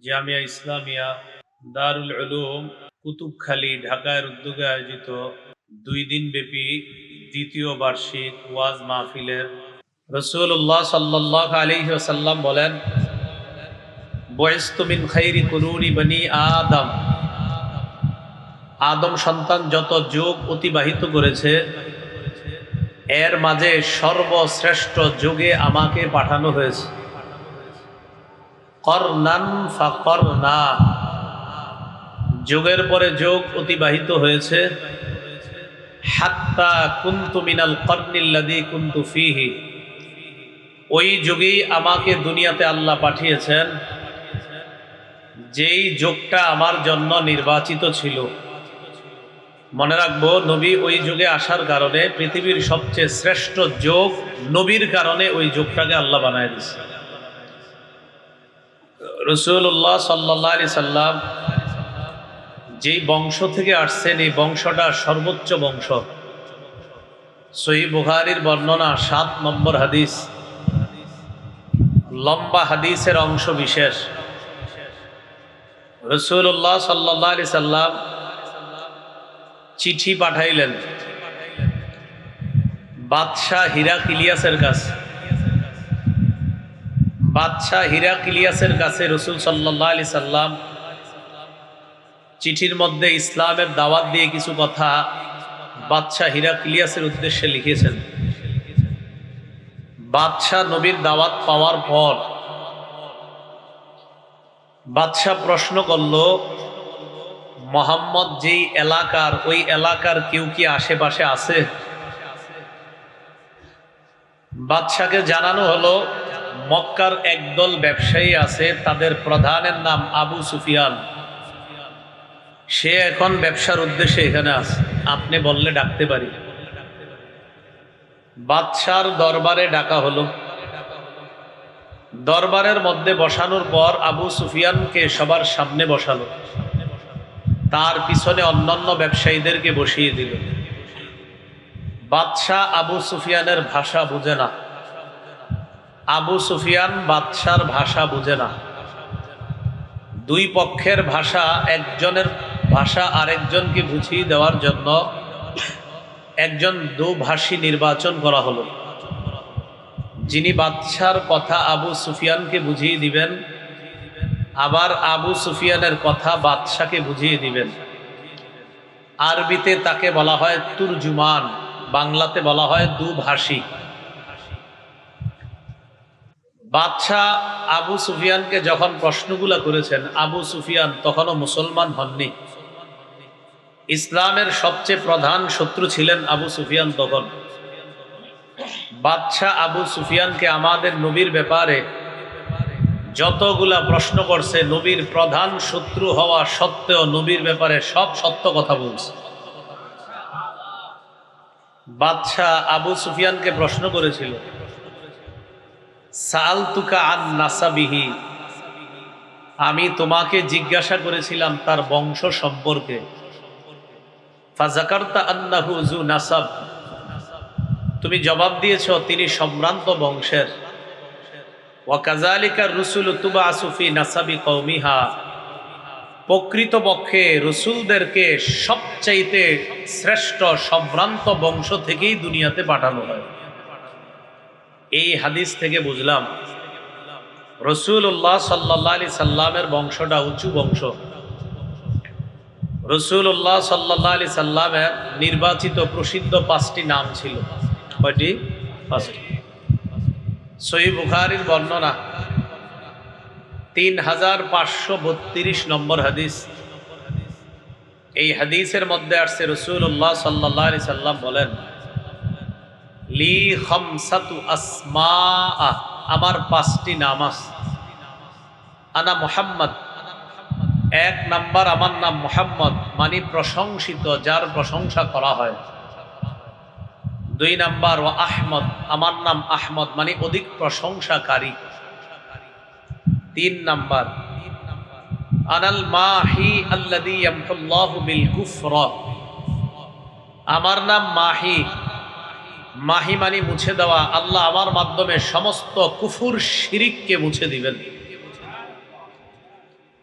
জামিয়া ইসলামিয়া দারুল উলুম কুতুবখালী ঢাকার উদ্যোগে আয়োজিত 2 দিন ব্যাপী দ্বিতীয় বার্ষিক ওয়াজ মাহফিলের রাসূলুল্লাহ সাল্লাল্লাহু আলাইহি ওয়াসাল্লাম বলেন, বুইসতু মিন খাইরি কুরুনি বনি আদম, আদম সন্তান যত যুগ অতিবাহিত করেছে এর মাঝে সর্বশ্রেষ্ঠ যুগে আমাকে পাঠানো হয়েছে। করনান ফাকরনা, যুগের পরে যুগ অতিবাহিত হয়েছে। হাত্তা কুনতু মিনাল করনিল্লাযী কুনতু ফীহি, ওই যুগেই আমাকে দুনিয়াতে আল্লাহ পাঠিয়েছেন যেই যুগটা আমার জন্য নির্বাচিত ছিল। মনে রাখবো, নবী ওই যুগে আসার কারণে পৃথিবীর সবচেয়ে শ্রেষ্ঠ যুগ নবীর কারণে ওই যুগটাকে আল্লাহ বানায় দিয়েছে। রাসূলুল্লাহ সাল্লাল্লাহু আলাইহি সাল্লাম যেই বংশ থেকে আসছেন এই বংশটা সর্বোচ্চ বংশ। সহিহ বুখারীর বর্ণনা 7 নম্বর হাদিস, লম্বা হাদিসের অংশ বিশেষ। রাসূলুল্লাহ সাল্লাল্লাহু আলাইহি সাল্লাম চিঠি পাঠাইলেন বাদশাহ হিরাক্লিয়াসের কাছে। বাদশাহ হিরাক্লিয়াসের কাছে রাসূল সাল্লাল্লাহু আলাইহি সাল্লাম চিঠির মধ্যে ইসলামের দাওয়াত দিয়ে কিছু কথা বাদশাহ হিরাক্লিয়াসের উদ্দেশ্যে লিখেছেন। বাদশাহ নবীর দাওয়াত পাওয়ার পর বাদশাহ প্রশ্ন করল, মুহাম্মদ যেই এলাকার, ওই এলাকার কেউ কি আশেপাশে আছে? বাদশাকে জানানো হলো মক্কার একদল ব্যবসায়ী আছে, তাদের প্রধানের নাম আবু সুফিয়ান। সে এখন ব্যবসার উদ্দেশ্যে এখানে আছে, আপনি বললে ডাকতে পারি। বাদশার দরবারে ডাকা হলো। দরবারের মধ্যে বসানোর পর আবু সুফিয়ানকে সবার সামনে বসালো, তার পিছনে অন্যান্য ব্যবসায়ীদেরকে বসিয়ে দিল। বাদশাহ আবু সুফিয়ানের ভাষা বুঝে না, আবু সুফিয়ান বাদশার ভাষা বুঝে না। দুই পক্ষের ভাষা, একজনের ভাষা আরেকজনকে বুঝিয়ে দেওয়ার জন্য একজন দুভাষী নির্বাচন করা হলো, যিনি বাদশার কথা আবু সুফিয়ানকে বুঝিয়ে দিবেন, আবার আবু সুফিয়ানের কথা বাদশাকে বুঝিয়ে দিবেন। আরবিতে তাকে বলা হয় তুরজুমান, বাংলাতে বলা হয় দুভাষী। বাদশাহ আবু সুফিয়ানকে যখন প্রশ্নগুলো করেছেন, আবু সুফিয়ান তখনও মুসলমান হননি। ইসলামের সবচেয়ে প্রধান শত্রু ছিলেন আবু সুফিয়ান তখন। বাদশাহ আবু সুফিয়ানকে আমাদের নবীর ব্যাপারে যতগুলা প্রশ্ন করছে, নবীর প্রধান শত্রু হওয়া সত্ত্বেও নবীর ব্যাপারে সব সত্য কথা বলছে। বাদশাহ আবু সুফিয়ানকে প্রশ্ন করেছিল, সাআলতুকা আন নাসাবিহি, আমি তোমাকে জিজ্ঞাসা করেছিলাম তার বংশ সম্পর্কে। ফাযাকারতা আন্নাহু যু নাসাব, তুমি জবাব দিয়েছো তিনি সম্ভ্রান্ত বংশের। ওয়া কাযালিকা রুসুলু তুবআসু ফি নাসাবি কওমিহা, প্রকৃতপক্ষে রসুলদেরকে সবচাইতে শ্রেষ্ঠ সম্ভ্রান্ত বংশ থেকেই দুনিয়াতে পাঠানো হয়। এই হাদিস থেকে বুঝলাম রাসূলুল্লাহ সাল্লাল্লাহু আলাইহি সাল্লামের বংশটা উঁচু বংশ। রাসূলুল্লাহ সাল্লাল্লাহু আলাইহি সাল্লামের নির্বাচিত প্রসিদ্ধ 5টি নাম ছিল। কয়টি? 5টি। সহিহ বুখারীর বর্ণনা 3532 নম্বর হাদিস। এই হাদিসের মধ্যে আসছে রাসূলুল্লাহ সাল্লাল্লাহু আলাইহি সাল্লাম বলেন, লি খামসাতু আসমা, আমার 5টি নাম আছে। আনা মুহাম্মদ, 1 নাম্বার আমার নাম মুহাম্মদ, মানে প্রশংসিত, যার প্রশংসা করা হয়। 2 নাম্বার ওয়া আহমদ, আমার নাম আহমদ, মানে অধিক প্রশংসাকারী। 3 নাম্বার আনাল মাহি আল্লাযী ইয়ামহুল্লাহু বিল কুফর, আমার নাম মাহি। মাহি মানে মুছে দেওয়া, আল্লাহ আমার মাধ্যমে সমস্ত কুফর শিরিককে মুছে দিবেন।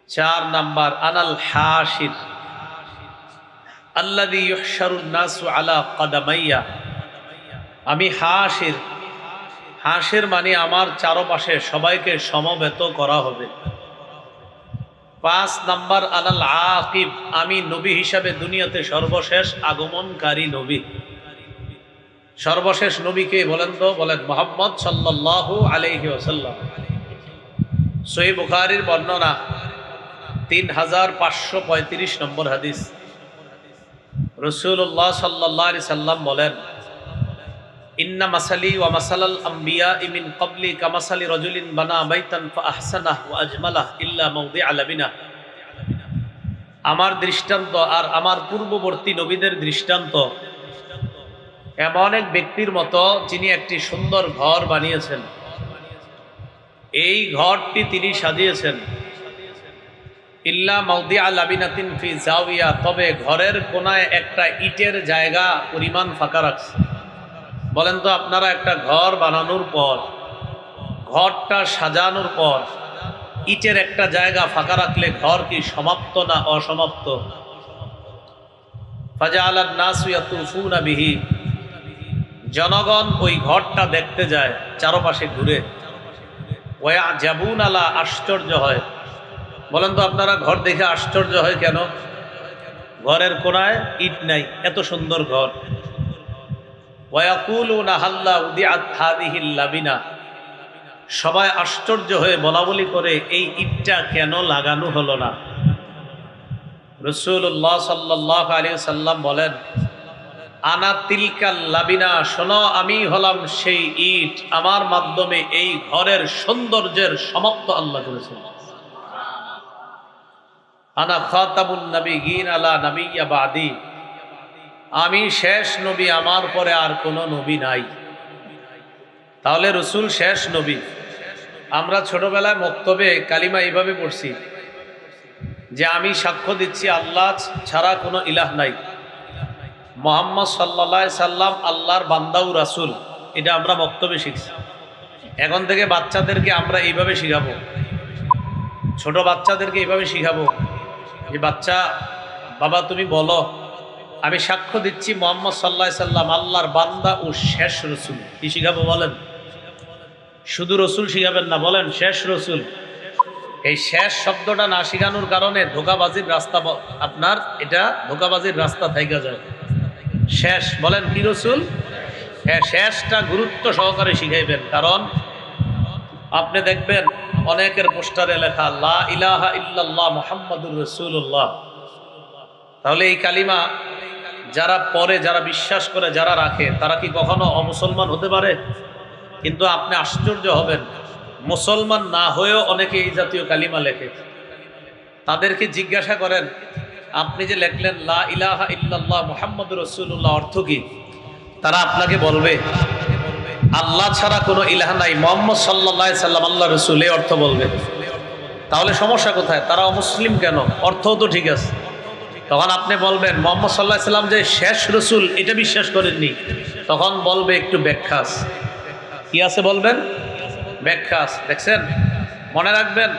4 নাম্বার আনাল হাশির আল্লাযী ইউহশারুন নাসু আলা কাদামাইয়া, আমি হাশির। হাশির মানে আমার চারপাশে সবাইকে সমবেত করা হবে। 5 নাম্বার আনাল আকিব, আমি নবী হিসাবে দুনিয়াতে সর্বশেষ আগমনকারী নবী। সর্বশেষ নবী কে বলেন তো? বলেন মুহাম্মদ সাল্লাল্লাহু আলাইহি ওয়াসাল্লাম। সহিহ বুখারীর বর্ণনা 3535 নম্বর হাদিস। রাসূলুল্লাহ সাল্লাল্লাহু আলাইহি সাল্লাম বলেন, ইন্না মাসালি ওয়া মাসালাল আমবিয়া মিন ক্বাবলি কামাসালি রাজুলিন বানা বাইতান ফাআহসানাহু ওয়া আজমালাহু ইল্লা মাওদিআ লাবিনা। আমার দৃষ্টান্ত আর আমার পূর্ববর্তী নবীদের দৃষ্টান্ত এমন এক ব্যক্তির মতো যিনি একটি সুন্দর ঘর বানিয়েছেন। এই ঘরটি তিনি সাজিয়েছেন ইল্লা মাওদিআ লাবিনাতিন ফি জাওিয়া, তবে ঘরের কোনায় একটা ইটের জায়গা পরিমাণ ফাঁকা রাখছে। বলেন তো আপনারা, একটা ঘর বানানোর পর, ঘরটা সাজানোর পর ইটের একটা জায়গা ফাঁকা রাখলে ঘর কি সমাপ্ত না অসমাপ্ত? ফাজাআলান নাসু ইয়াতুফুনা বিহি, জনগণ ওই ঘরটা দেখতে যায় চারপাশে ঘুরে। ওয়ায়াজাবুন আলা, আশ্চর্য হয়। বলেন তো আপনারা, ঘর দেখে আশ্চর্য হয় কেন? ঘরের কোনায় ইট নাই, এত সুন্দর ঘর। ওয়ায়াকুলুনা হাল্লা উদিআত হাযিহিল লাবিনা, সবাই আশ্চর্য হয়ে বলাবলি করে এই ইটটা কেন লাগানো হলো না? রাসূলুল্লাহ সাল্লাল্লাহু আলাইহি সাল্লাম বলেন, আনা তিলকাল লাবিনা, শোনো আমি হলাম সেই ইট, আমার মাধ্যমে এই ঘরের সৌন্দর্যের সমাপ্ত আল্লাহ করেছেন। আনা খাতামুন নবিয়্যিন আলা নাবিয়্যা বাদি, আমি শেষ নবী, আমার পরে আর কোনো নবী নাই। তাহলে রসুল শেষ নবী। আমরা ছোটবেলায় মক্তবে কালিমা এইভাবে পড়ছি যে আমি সাক্ষ্য দিচ্ছি আল্লাহ ছাড়া কোনো ইলাহ নাই, মুহাম্মদ সাল্লাল্লাহু আলাইহি সাল্লাম আল্লাহর বান্দা ও রাসূল। এটা আমরা মক্তবে শিখছি। এখন থেকে বাচ্চাদেরকে আমরা এইভাবে শিখাবো, ছোট বাচ্চাদেরকে এইভাবে শিখাবো যে বাচ্চা, বাবা তুমি বলো আমি সাক্ষ্য দিচ্ছি মুহাম্মদ সাল্লাল্লাহু আলাইহি সাল্লাম আল্লাহর বান্দা ও শেষ রসুল। কি শিখাবো বলেন? শুধু রসুল শিখাবেন না, বলেন শেষ রসুল। এই শেষ শব্দটা না শিখানোর কারণে ধোঁকাবাজির রাস্তা, আপনার এটা ধোঁকাবাজির রাস্তা থাইকা যায়। শেষ বলেন কি রসুল? হ্যাঁ, শেষটা গুরুত্ব সহকারে শিখাইবেন। কারণ আপনি দেখবেন অনেকের পোস্টারে লেখা লা ইলাহা ইল্লাল্লাহ মুহাম্মাদুর রাসূলুল্লাহ। তাহলে এই কালিমা যারা পড়ে, যারা বিশ্বাস করে, যারা রাখে, তারা কি কখনো অমুসলমান হতে পারে? কিন্তু আপনি আশ্চর্য হবেন, মুসলমান না হয়েও অনেকে এই জাতীয় কালিমা লেখে। তাদেরকে জিজ্ঞাসা করেন, আপনি যে লেখলেন লা ইলাহা ইল্লাল্লাহ মুহাম্মাদুর রাসূলুল্লাহ, অর্থ কি? তারা আপনাকে বলবে আল্লাহ ছাড়া কোনো ইলাহ নাই, মুহাম্মদ সাল্লাল্লাহু আলাইহি সাল্লাম আল্লাহ রাসূল, এই অর্থ বলবে। তাহলে সমস্যা কোথায়? তারা অমুসলিম কেন? অর্থও তো ঠিক আছে। তখন আপনি বলবেন মুহাম্মদ সাল্লাল্লাহু আলাইহি সাল্লাম যে শেষ রসুল, এটা বিশ্বাস করেননি। তখন বলবে একটু ব্যাখ্যা আছে। কি আছে বলবেন? ব্যাখ্যা আছে। দেখছেন, মনে রাখবেন,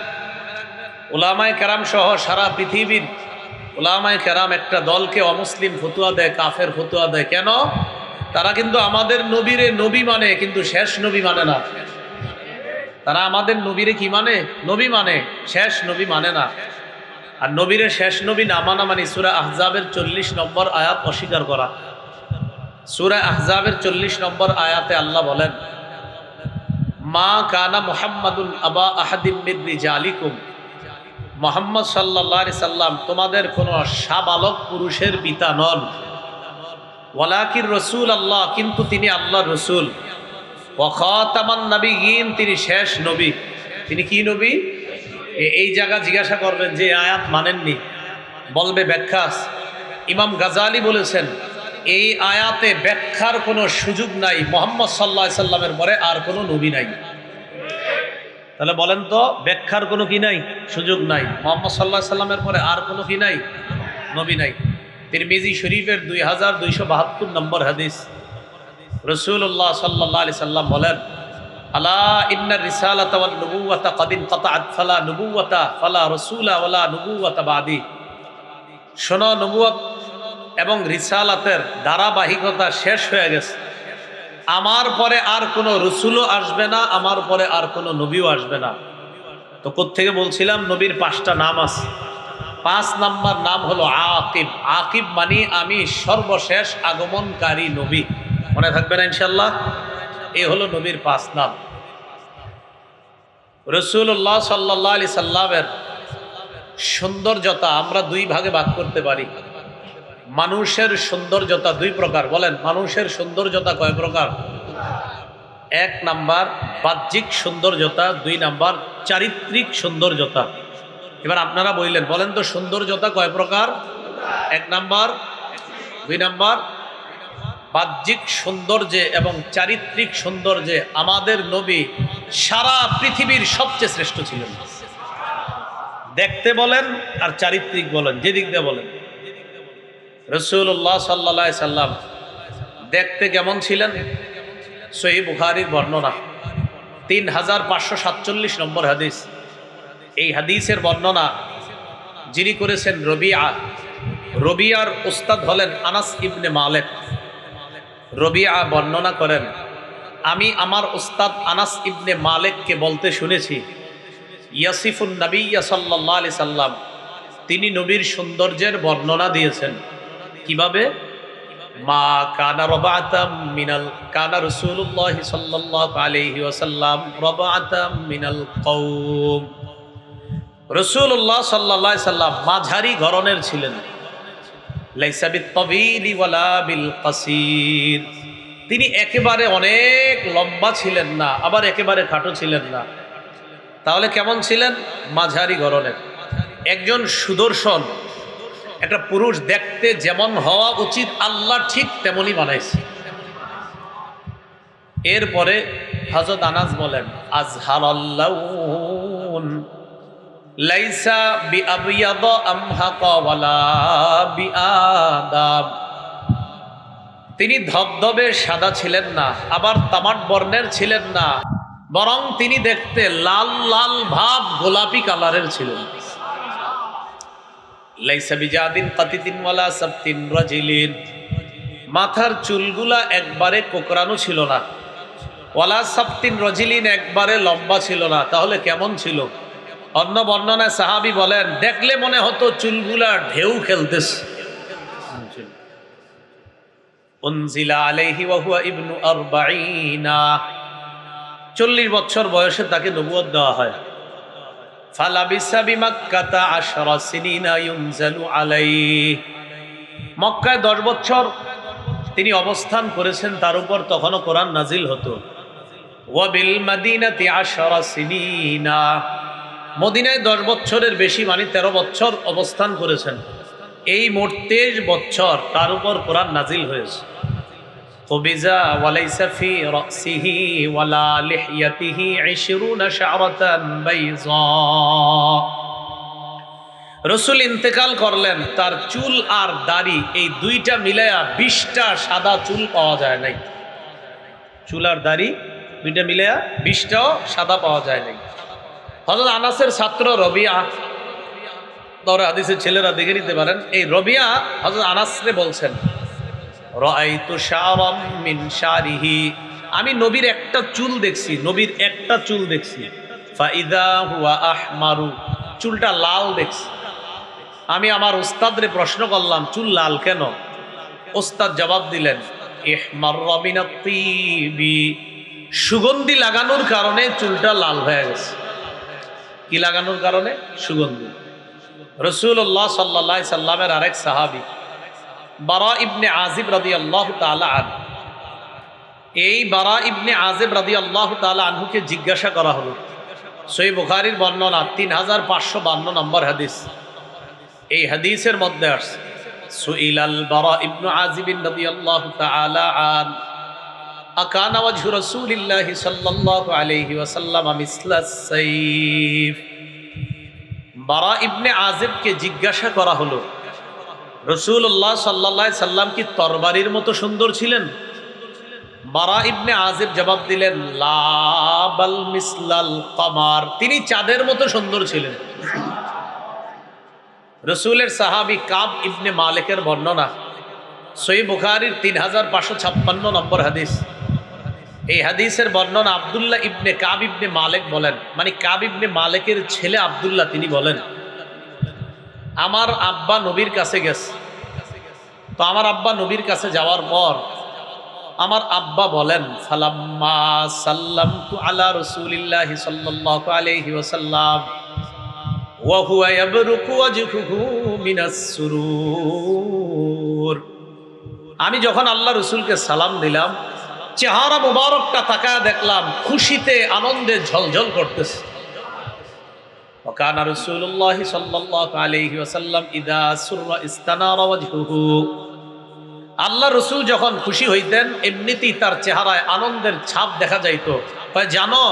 উলামায়ে কেরাম সহ সারা পৃথিবীর উলামায়ে কেরাম একটা দলকে অমুসলিম ফতুয়া দেয়, কাফের ফতুয়া দেয়। কেন? তারা কিন্তু আমাদের নবীরে নবী মানে, কিন্তু শেষ নবী মানে না। তারা আমাদের নবীরে কি মানে? নবী মানে, শেষ নবী মানে না। আর নবীরে শেষ নবী না মানা মানে সূরা আহজাবের 40 নম্বর আয়াত অস্বীকার করা। সূরা আহজাবের 40 নম্বর আয়াতে আল্লাহ বলেন, মা কানা মুহাম্মাদুন আবা আহাদিম মির রিজালিকুম, মুহাম্মদ সাল্লাল্লাহু আলাইহি সাল্লাম তোমাদের কোন সাবালক পুরুষের পিতা নন। ওয়ালাকির রাসূল আল্লাহ, কিন্তু তিনি আল্লাহর রাসূল। ওয়া খাতামান নাবিয়্যিন, তিনি শেষ নবী। তিনি কি নবী? এই জায়গা জিজ্ঞাসা করবেন যে আয়াত মানেননি, বলবে ব্যাখ্যা আছে। ইমাম গাজালি বলেছেন এই আয়াতে ব্যাখ্যার কোনো সুযোগ নাই, মুহাম্মদ সাল্লাল্লাহু আলাইহি সাল্লামের পরে আর কোনো নবী নাই। তাহলে বলেন তো, ব্যাখ্যার কোনো কি নাই? সুযোগ নাই। মুহাম্মদ সাল্লাল্লাহু আলাইহি সাল্লামের পরে আর কোনো কি নাই? নবী নাই। তিরমিজি শরীফের 2272 নম্বর হাদিস, রাসূলুল্লাহ সাল্লাল্লাহু আলাইহি সাল্লাম বলেন, আলা ইন্নার রিসালাতা ওয়ান নুবুওয়াতা ক্বাদ ইনকাতাআত ফালা নুবুওয়াতা ফালা রাসূলা ওয়ালা নুবুওয়াতা বাদি। শোনো, নবুয়ত এবং রিসালাতের ধারাবাহিকতা শেষ হয়ে গেছে। আমার পরে আর কোনো রসুলও আসবে না, আমার পরে আর কোনো নবীও আসবে না। তো কোত্থেকে বলছিলাম? নবীর 5টা নাম আছে। 5 নাম্বার নাম হলো আকিব। আকিব মানে আমি সর্বশেষ আগমনকারী নবী। মনে থাকবে না ইনশাল্লাহ? এই হলো নবীর 5 নাম। রাসূলুল্লাহ সাল্লাল্লাহু আলাইহি সাল্লামের সৌন্দর্যতা আমরা 2 ভাগে ভাগ করতে পারি। মানুষের সৌন্দর্যতা 2 প্রকার। বলেন, মানুষের সৌন্দর্যতা কয় প্রকার? 1 নাম্বার বাহ্যিক সৌন্দর্যতা, 2 নাম্বার চারিত্রিক সৌন্দর্যতা। এবার আপনারা বললেন, বলেন তো সৌন্দর্যতা কয় প্রকার? 1 নাম্বার, 2 নাম্বার। বাহ্যিক সৌন্দর্যে এবং চারিত্রিক সৌন্দর্যে আমাদের নবী সারা পৃথিবীর সবচেয়ে শ্রেষ্ঠ ছিলেন। দেখতে বলেন আর চারিত্রিক বলেন, যেদিক দিয়ে বলেন। রাসূলুল্লাহ সাল্লাল্লাহু আলাইহি সাল্লাম দেখতে কেমন ছিলেন? সহিহ বুখারীর বর্ণনা 3547 নম্বর হাদিস। এই হাদিসের বর্ণনা যিনি করেছেন রবিআ। রবিআর উস্তাদ হলেন আনাস ইবনে মালিক। রবিআ বর্ণনা করেন, আমি আমার উস্তাদ আনাস ইবনে মালিককে বলতে শুনেছি, ইয়াসিফুন নবিয়্য সাল্লাল্লাহু আলাইহি সাল্লাম, তিনি নবীর সৌন্দর্যের বর্ণনা দিয়েছেন। কিভাবে? মা কানা রবাতাম মিনাল কানা রাসূলুল্লাহ সাল্লাল্লাহু আলাইহি ওয়াসাল্লাম রবাতাম মিনাল কওম। রাসূলুল্লাহ সাল্লাল্লাহু আলাইহি সাল্লাম মাঝারি গড়নের ছিলেন। লাইসা বিত-তাবিলি ওয়ালা বিল কাসীর। তিনি একেবারে অনেক লম্বা ছিলেন না, আবার একেবারে খাটো ছিলেন না। তাহলে কেমন ছিলেন? মাঝারি গড়নের। একজন সুদর্শন একটা পুরুষ দেখতে যেমন হওয়া উচিত, আল্লাহ ঠিক তেমনই বানাইছে। এরপরে হযরত আনাস বলেন, আযহারাল্লাউন লাইসা বিআবিয়াদ আমহাকা ওয়ালা বিআদাব। তিনি ধবধবে সাদা ছিলেন না, আবার তামাট বর্ণের ছিলেন না, বরং তিনি দেখতে লাল লাল ভাব গোলাপি কালারের ছিলেন। লাইসা বিজাদিন কাতিতিন ওয়ালা সাবতিন রাজিলিন। মাথার চুলগুলা একবারে কোকড়ানো ছিল না, ওয়ালা সাবতিন রাজিলিন, একবারে লম্বা ছিল না। তাহলে কেমন ছিল? অন্য বর্ণনায় সাহাবী বলেন, দেখলে মনে হতো চুলগুলা ঢেউ খেলতেছে। উনজিলা আলাইহি ওয়া হুয়া ইবনু 40। 40 বছর বয়সে তাকে নবুয়ত দেওয়া হয়। ফালাবিসা বিমাক্কাতা 10 সিনিনা ইউনজালু আলাইহি। মক্কায় 10 বছর তিনি অবস্থান করেছেন, তার উপর তখনও কোরআন নাজিল হতো। ওয়া বিল মাদিনাতি 10 সিনিনা। মদিনায় 10 বছরের বেশি, মানে 13 বছর অবস্থান করেছেন। এই মোট 23 বছর তার উপর কোরআন নাজিল হয়েছে। কবিজা ওয়ালাইসা ফি রাসিহি ওয়ালা লিহইয়াতিহি 20 শা'রাতান বাইযা। রাসূল ইন্তেকাল করলেন, তার চুল আর দাড়ি এই 2টা মিলায়া 20টা সাদা চুল পাওয়া যায় নাই। চুল আর দাড়ি 2টা মিলায়া 20টাও সাদা পাওয়া যায় নাই। হযরত আনাসের ছাত্র রবিআ, দরে হাদিসের ছেলেরা দেখে নিতে পারেন, এই রবিআ হযরত আনাসরে বলছেন, রাআইতু শা'রাম মিন শারিহি। আমি নবীর একটা চুল দেখছি, নবীর একটা চুল দেখছি। ফাইদা হুয়া আহমারু, চুলটা লাল দেখছি। আমি আমার উস্তাদরে প্রশ্ন করলাম, চুল লাল কেন? উস্তাদ জবাব দিলেন, ইহমাররা মিনাত তিবি, সুগন্ধি লাগানোর কারণে চুলটা লাল হয়ে গেছে। কি লাগানোর কারণে? সুগন্ধি। রাসূলুল্লাহ সাল্লাল্লাহু আলাইহি সাল্লামের আরেক সাহাবী বারা ইবনে আজিব রাদিয়াল্লাহু তাআলা আনহু, এই বারা ইবনে আজিব রাদিয়াল্লাহু তাআলা আনহুকে জিজ্ঞাসা করা হলো। সহিহ বুখারীর বর্ণনা 3552 নম্বর হাদিস। এই হাদিসের মধ্যে আসছে, সুইলাল বারা ইবনে আজিব রাদিয়াল্লাহু তাআলা আন আকানা ওয়াজহু রাসূলিল্লাহি সাল্লাল্লাহু আলাইহি ওয়াসাল্লাম মিসলাস সাইফ। বারা ইবনে আজিবকে জিজ্ঞাসা করা হলো, রাসূলুল্লাহ সাল্লাল্লাহু আলাইহি সাল্লাম কি তরবারির মতো সুন্দর ছিলেন? বারা ইবনে আযিব জবাব দিলেন, লা বাল মিসলাল কমার, তিনি চাঁদের মতো সুন্দর ছিলেন। রাসূলের সাহাবী কাব ইবনে মালিকের বর্ণনা, সহিহ বুখারীর 3556 নম্বর হাদিস। এই হাদিসের বর্ণনা আব্দুল্লাহ ইবনে কাব ইবনে মালিক বলেন, মানে কাব ইবনে মালিকের ছেলে আব্দুল্লাহ, তিনি বলেন, আমার আব্বা নবীর কাছে গেছে। তো আমার আব্বা নবীর কাছে যাওয়ার পর আমার আব্বা বলেন, ফালাম্মা সাল্লামতু আলা রাসূলিল্লাহি সাল্লাল্লাহু আলাইহি ওয়াসাল্লাম ওয়া হুয়া ইয়াবরুকু ওয়াজহুহু মিনাস সুরুর, আমি যখন আল্লাহ রাসূলকে সালাম দিলাম, চেহারা মুবারকটা তাকায় দেখলাম খুশিতে আনন্দে ঝলঝল করতেছে। ওয়া কানা রাসূলুল্লাহি সাল্লাল্লাহু আলাইহি ওয়াসাল্লাম ইযা সুররা ইস্তানারা ওয়াজহুহু, আল্লাহ রসুল যখন খুশি হইতেন এমনিতেই তার চেহারায় আনন্দের ছাপ দেখা যাইতো। জানো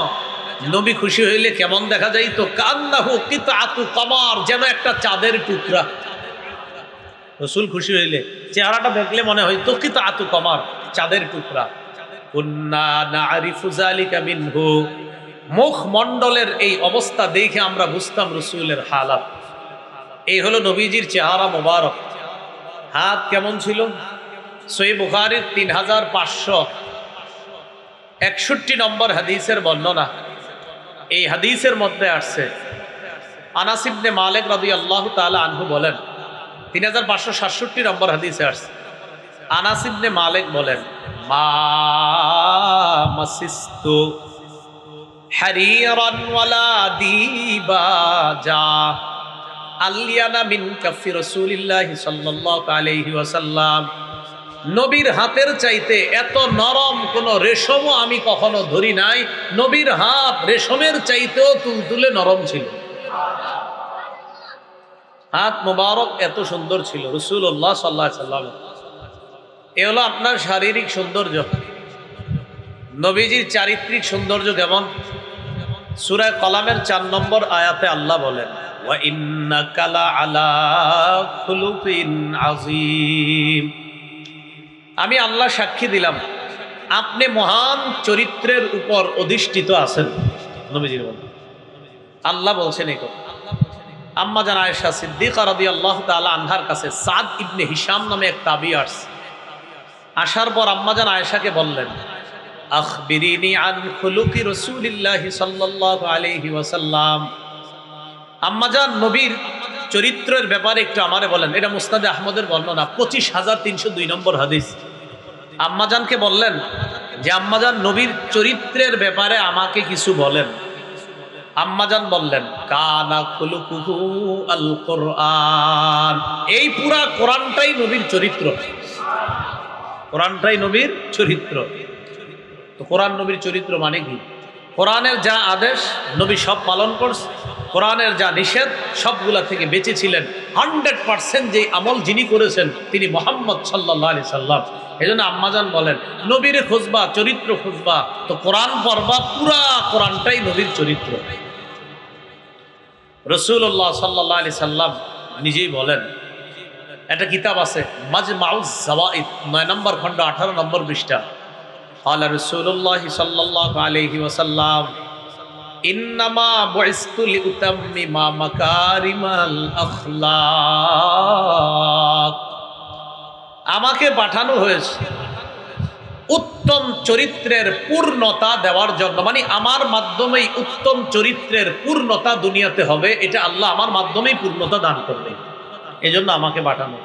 নবী খুশি হইলে কেমন দেখা যাইতো? কান্নাহু কিতাতু কমার, যেন একটা চাঁদের টুকরা। রসুল খুশি হইলে চেহারাটা দেখলে মনে হইতো কিতাতু কমার, চাঁদের টুকরা। কুন্না নারিফু যালিকা মিনহু, মুখ মণ্ডলের এই অবস্থা দেখে আমরা বুঝতাম রসুলের হালাত। এই হলো নবীজির চেহারা মোবারক। হাত কেমন ছিল? সহিহ বুখারীর 3561 নম্বর হাদিসের বর্ণনা। এই হাদিসের মধ্যে আসছে, আনাস ইবনে মালিক রাদিয়াল্লাহু তাআলা আনহু বলেন, 3567 নম্বর হাদিসে আসছে, আনাস ইবনে মালিক বলেন, মা মাসিস্তু হারিরান ওয়ালা দিবাজা আলিয়ানা মিন কাফি রাসূলিল্লাহি সাল্লাল্লাহু আলাইহি ওয়াসাল্লাম, নবীর হাতের চাইতে এত নরম কোন রেশমও আমি কখনো ধরি নাই। নবীর হাত রেশমের চাইতেও তুলতুলে নরম ছিল। হাত মোবারক এত সুন্দর ছিল রাসূলুল্লাহ সাল্লাল্লাহু আলাইহি ওয়াসাল্লাম। এ হলো আপনার শারীরিক সৌন্দর্য। নবীজির চারিত্রিক সৌন্দর্য কেমন? সূরা কলামের 4 নম্বর আয়াতে আল্লাহ বলেন, ওয়া ইন্নাকা লা আলা খুলুকিন আযীম, আমি আল্লাহ সাক্ষী দিলাম আপনি মহান চরিত্রের উপর অধিষ্ঠিত আছেন। নবীজির বলেন, আল্লাহ বলছেন এই কথা। আম্মা জান আয়েশা সিদ্দিকা রাদিয়াল্লাহু তাআলা আনহার কাছে সাদ ইবনে হিশাম নামে এক তাবী আসছে। আসার পর আম্মা জান আয়েশাকে বললেন, আখবিরিনি আন খুলুকি রাসূলিল্লাহি সাল্লাল্লাহু আলাইহি ওয়াসাল্লাম, আম্মা জান নবীর চরিত্রের ব্যাপারে একটু আমারে বলেন। এটা মুসনাদে আহমদের বর্ণনা, 25302 নম্বর হাদিস। আম্মাজানকে বললেন যে আম্মাজান নবীর চরিত্রের ব্যাপারে আমাকে কিছু বলেন। আম্মাজান বললেন, কানা খুলুকুহু আল কোরআন, এই পুরা কোরআনটাই নবীর চরিত্র। কোরআনটাই নবীর চরিত্র। তো কোরআন নবীর চরিত্র মানে কি? কোরআনের যা আদেশ নবী সব পালন করছে, কোরআনের যা নিষেধ সবগুলা থেকে বেঁচে ছিলেন। 100% যে আমল যিনি করেছেন তিনি মুহাম্মদ সাল্লাল্লাহু আলাইহি সাল্লাম। এই জন্য আম্মাজান বলেন, নবীরে খুঁজবা, চরিত্র খুঁজবা তো কোরআন পড়বা, পুরা কোরআনটাই নবীর চরিত্র। রাসূলুল্লাহ সাল্লাল্লাহু আলাইহি সাল্লাম নিজেই বলেন, একটা কিতাব আছে মাজমাউজ জাওয়াইদ 9 নম্বর খণ্ড 18 নম্বর পৃষ্ঠা, ক্বালা রাসূলুল্লাহ সাল্লাল্লাহু আলাইহি ওয়াসাল্লাম, ইন্নামা বুইসতু লিউতাম্মিমা মাকারিমাল আখলাক, আমাকে পাঠানো হয়েছে উত্তম চরিত্রের পূর্ণতা দেওয়ার জন্য। মানে আমার মাধ্যমেই উত্তম চরিত্রের পূর্ণতা দুনিয়াতে হবে, এটা আল্লাহ আমার মাধ্যমেই পূর্ণতা দান করবে, এজন্য আমাকে পাঠানো।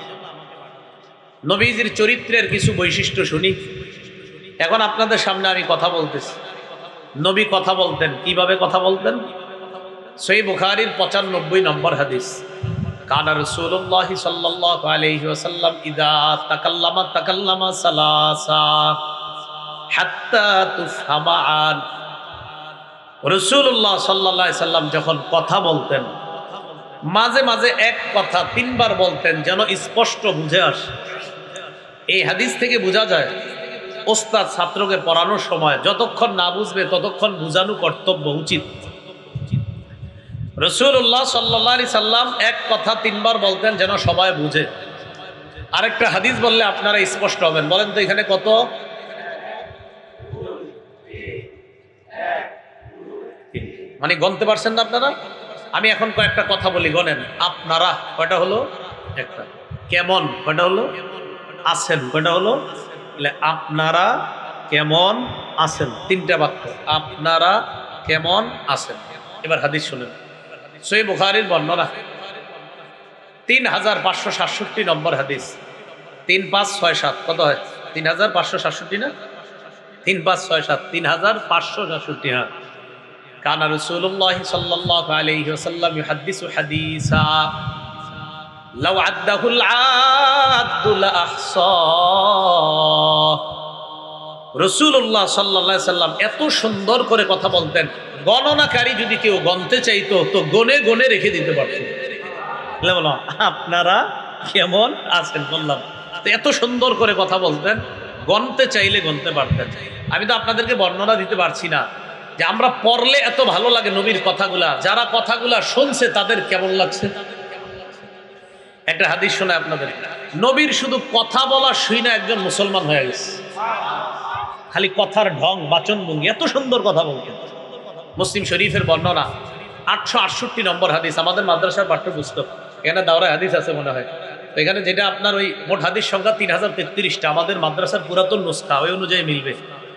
নবীজির চরিত্রের কিছু বৈশিষ্ট্য শুনি। এখন আপনাদের সামনে আমি কথা বলতেছি। নবী কথা বলতেন, কিভাবে কথা বলতেন? সহিহ বুখারীর 95 নম্বর হাদিস, কানা রাসূলুল্লাহ সাল্লাল্লাহু আলাইহি ওয়াসাল্লাম ইযা তাকাল্লামা সালাসা হাত্তা তুফহামা আন, রাসূলুল্লাহ সাল্লাল্লাহু আলাইহি সাল্লাম যখন কথা বলতেন মাঝে মাঝে এক কথা 3 বার বলতেন যেন স্পষ্ট বুঝে আসে। এই হাদিস থেকে বোঝা যায় ওস্তাদ ছাত্রকে পড়ানোর সময় যতক্ষণ না বুঝবে ততক্ষণ বোঝানো কর্তব্য, উচিত। রাসূলুল্লাহ সাল্লাল্লাহু আলাইহি সাল্লাম এক কথা 3 বার বলতেন যেন সবাই বুঝে। আরেকটা হাদিস বললে আপনারা স্পষ্ট হবেন। বলেন তো এখানে কত? মানে গণতে পারছেন না আপনারা? আমি এখন কয়েকটা কথা বলি, গণেন। আপনারা কয়টা হলো? একটা। কেমন কয়টা হলো? আছেন কয়টা হলো? আপনারা কেমন আছেন, তিনটা বাক্য। আপনারা কেমন আছেন। এবার হাদিস শুনেন। সহিহ বুখারীর বর্ণনা 3567 নম্বর হাদিস। 3567 কত হয়? 3567 না? 3567 3567। হ্যাঁ। কানা রাসূলুল্লাহ সাল্লাল্লাহু আলাইহি ওয়াসাল্লাম ইউহাদ্দিসু হাদিসা লাউ আদ্দাহুল আদ্দু লা আহসা। রাসূলুল্লাহ সাল্লাল্লাহু আলাইহি সাল্লাম এত সুন্দর করে কথা বলতেন, গণনাকারী যদি কেউ গণতে চাইতো তো গনে গনে রেখে দিতে পারতো। বলো আপনারা কেমন আছেন বললাম, তো এত সুন্দর করে কথা বলতেন, গণতে চাইলে গণতে পারতেন। আমি তো আপনাদেরকে বর্ণনা দিতে পারছি না যে আমরা পড়লে এত ভালো লাগে নবীর কথাগুলা, যারা কথাগুলা শুনছে তাদের কেমন লাগছে। একটা হাদিস শোনায় আপনাদের, নবীর শুধু কথা বলা শুই না একজন মুসলমান হয়ে গেছে। খালি কথার ঢং বাচন ভঙ্গি, এত সুন্দর কথা বলতেন। মুসলিম শরীফের বর্ণনা 868 নম্বর হাদিস, আমাদের মাদ্রাসার পাঠ্যপুস্তক। এখানে দাওরায় হাদিস আছে মনে হয়। তো এখানে যেটা আপনার ওই মোট হাদিস সংখ্যা 3033টা, আমাদের মাদ্রাসার পুরাতন নুসখা, ওই অনুযায়ী মিলবে।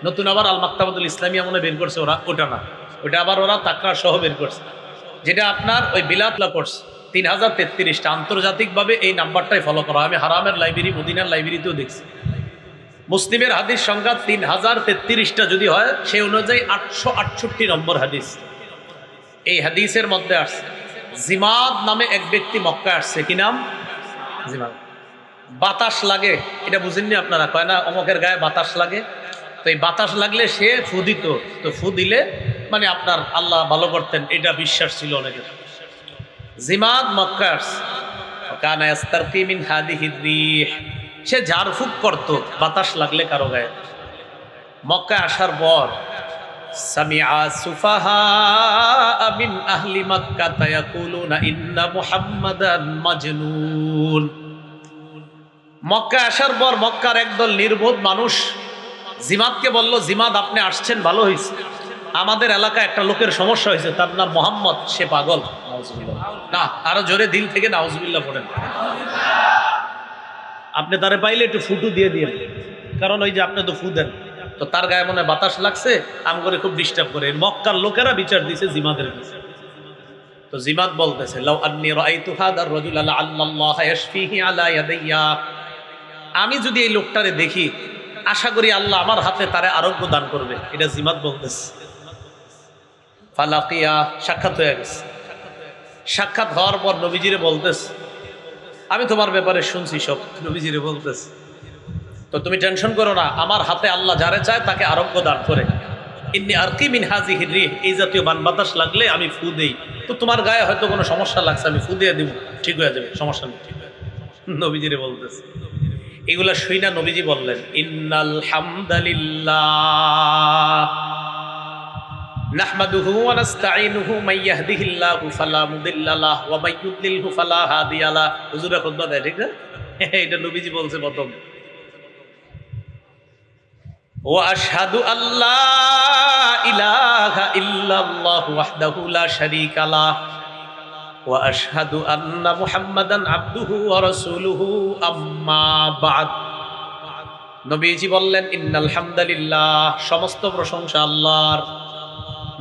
নতুন আবার আল মাকতাবাতুল ইসলামিয়া মনে বের করছে ওরা, ওটা না, ওটা আবার ওরা তাকরার সহ বের করছে। যেটা আপনার ওই বিলাতলা কোর্স 3033টা, আন্তর্জাতিকভাবে এই নাম্বারটাই ফলো করা। আমি হারামের লাইব্রেরি, মদিনার লাইব্রেরিতেও দেখছি। মুসলিমের হাদিস সংখ্যা 3033টা যদি হয়, সেই অনুযায়ী 868 নম্বর হাদিস। এই হাদিসের মধ্যে আসছে জিমাদ নামে এক ব্যক্তি মক্কায় আসছে। কি নাম? জিমাদ। বাতাস লাগে, এটা বুঝেননি আপনারা? কয় না অমকের গায়ে বাতাস লাগে, তো এই বাতাস লাগলে সে ফু দিত। তো ফু দিলে মানে আপনার আল্লাহ ভালো করতেন, এটা বিশ্বাস ছিল অনেকের। জিমাদ মক্কায় আসছে। কানা ইস্তারকি মিন হাদিহি রিহ, সে ঝাড়ফুঁক করত বাতাস লাগলে কারো গায়ে। মক্কায় আসার পর সামিআ সুফাহা মিন আহলি মক্কা ইয়াকুলুনা ইন্না মুহাম্মাদান মাজনুন। মক্কায় আসার পর মক্কার একদল নির্বোধ মানুষ জিমাদকে বলল, জিমাদ আপনি আসছেন ভালো হয়েছে, আমাদের এলাকায় একটা লোকের সমস্যা হয়েছে, তার নাম মোহাম্মদ, সে পাগল। নাউজুবিল্লাহ। না, আরো জোরে দিল থেকে নাউজুবিল্লাহ পড়েন। আপনি তারে পাইলে একটু ফুটু দিয়ে দিয়ে, কারণ ওই যে আপনি তো ফু দেন, তো তার গায়ে মনে বাতাস লাগছে, আম করে খুব ডিস্টার্ব করে। মক্কার লোকেরা বিচার দিছে জিমাদের কাছে। তো জিমাদ বলতেছে, লাউ আন্নী রাআইতু হাদার রাজুল আল্লাল্লাহ ইয়াশফিহি আলা ইয়াদাইয়া, আমি যদি এই লোকটারে দেখি আশা করি আল্লাহ আমার হাতে তারে আরোগ্য দান করবে। এটা জিমাদ বলতেছে। ফালাকিয়া, সাক্ষাৎ হয়ে গেছে। সাক্ষাৎ হওয়ার পর নবীজিরে বলতেছে, আমি তোমার ব্যাপারে শুনছি সব। নবীজিরে বলতেছে, তো তুমি টেনশন করো না, আমার হাতে আল্লাহ যারে চায় তাকে আরোগ্য দান করে। ইন্নী আরকি মিন হাযিহির রিহ, এই জাতীয় বান বাতাস লাগলে আমি ফু দেই, তো তোমার গায়ে হয়তো কোনো সমস্যা লাগছে, আমি ফু দিয়ে দিব, ঠিক হয়ে যাবে, সমস্যা নেই। নবীজিরে বলতেছে। এগুলা শুই না নবীজি বললেন, ইন্নাল হামদালিল্লাহ নাহমাদুহু ওয়া নাস্তাঈনুহু মান ইয়াহদিহিল্লাহু ফালা মুদিল্লা লাহু ওয়া মান ইউদ্লিলহু ফালা হাদিয়া লাহু। হুজুরা খুতবা দেয়, ঠিক না? এটা নবীজি বলছে প্রথম। ওয়া আশহাদু আল্লা ইলাহা ইল্লাল্লাহু ওয়াহদাহু লা শারীকা লাহু ওয়া আশহাদু আন্না মুহাম্মাদান আবদুহু ওয়া রাসূলুহু আম্মা বা'দ। নবীজি বললেন, ইন্নাল হামদালিল্লাহ, সমস্ত প্রশংসা আল্লাহর।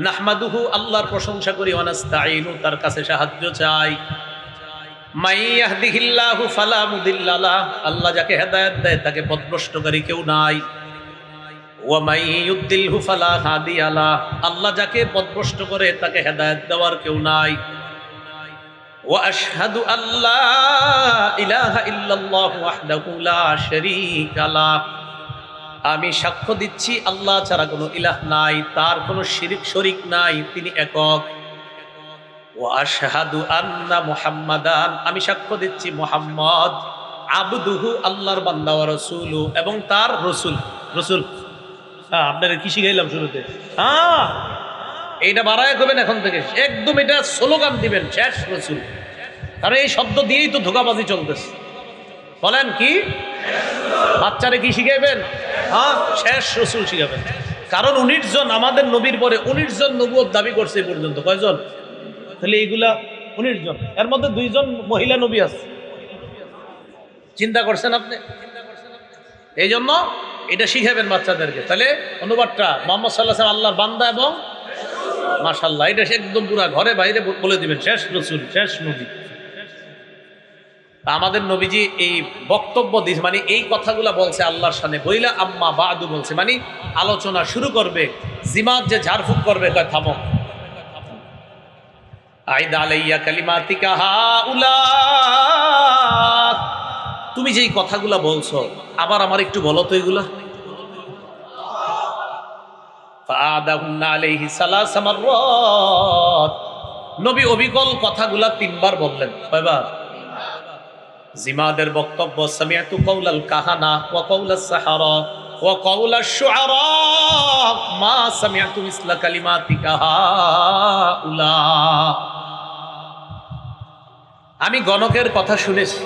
নাহমাদুহু, আল্লাহর প্রশংসা করি। ওয়া নাস্তাঈনু, তার কাছে সাহায্য চাই। মান ইয়াহদিহিল্লাহু ফালা মুদিল্লা লাহু, আল্লাহ যাকে হেদায়েত দেয় তাকে পথভ্রষ্টকারী কেউ নাই। ওয়া মান ইউদ্দিলহু ফালা হাদিয়া লাহু, আল্লাহ যাকে পথভ্রষ্ট করে তাকে হেদায়েত দেওয়ার কেউ নাই। ওয়া আশহাদু আল্লা ইলাহা ইল্লাল্লাহু ওয়াহদাহু লা শারীকা লাহু, আমি সাক্ষ্য দিচ্ছি আল্লাহ ছাড়া কোনো ইলাহ নাই, তার কোনো শরীক নাই, তিনি একক। ওয়া আশহাদু আন্না মুহাম্মাদান, আমি সাক্ষ্য দিচ্ছি মুহাম্মদ আবদুহু, আল্লাহর বান্দা, ওয়া রাসূলুহু, এবং তার রাসূল। রাসূল, হ্যাঁ, আপনারা কি শিখাইলাম শুরুতে? হ্যাঁ, এইটা বাড়ায় করবেন এখন থেকে, একদম এটা স্লোগান দিবেন, শেষ রাসূল। কারণ এই শব্দ দিয়েই তো ধোঁকাবাজি চলতেছে। বলেন কি? বাচ্চারে কি শিখাইবেন? হ্যাঁ, শেষ রাসূল শিখাবেন। কারণ 19 জন আমাদের নবীর পরে 19 জন নবুয়ত দাবি করছে এই পর্যন্ত। কয়জন? তাহলে এইগুলা 19 জন, এর মধ্যে 2 জন মহিলা নবী আছে। চিন্তা করছেন আপনি? এই জন্য এটা শিখাবেন বাচ্চাদেরকে। তাহলে অনুবাদটা মুহাম্মদ সাল্লাল্লাহু আলাইহি ওয়াসাল্লাম আল্লাহর বান্দা এবং মাশাআল্লাহ, এটা একদম পুরা ঘরে বাইরে বলে দিবেন, শেষ রাসূল, শেষ নবী। আমাদের নবীজি এই বক্তব্য দিয়েছে, মানে এই কথাগুলা বলছে আল্লাহর সামনে, বইলা আম্মা বাদু বলছে, মানে আলোচনা শুরু করবে। জিমাত যে ঝাড়ফুঁক করবে, কয় থামো। আইদা আলাইয়া কালিমাতিকা হাউলা, তুমি যেই কথাগুলা বলছো আবার আমার একটু বলো তো এগুলা। ফাআদাহুন্না আলাইহি সালাসা মাররাত, নবী অবিকল কথাগুলা 3 বার বললেন। কয়বার? জিমাদের বক্তব্য, সামিআতু কাউলাল কাহানা ওয়া কাউলাস সাহারা ওয়া কাউলাশ শুআরা মা সামিআতু মিসলা কালিমাতিকা হাউলা। আমি গণকের কথা শুনেছি,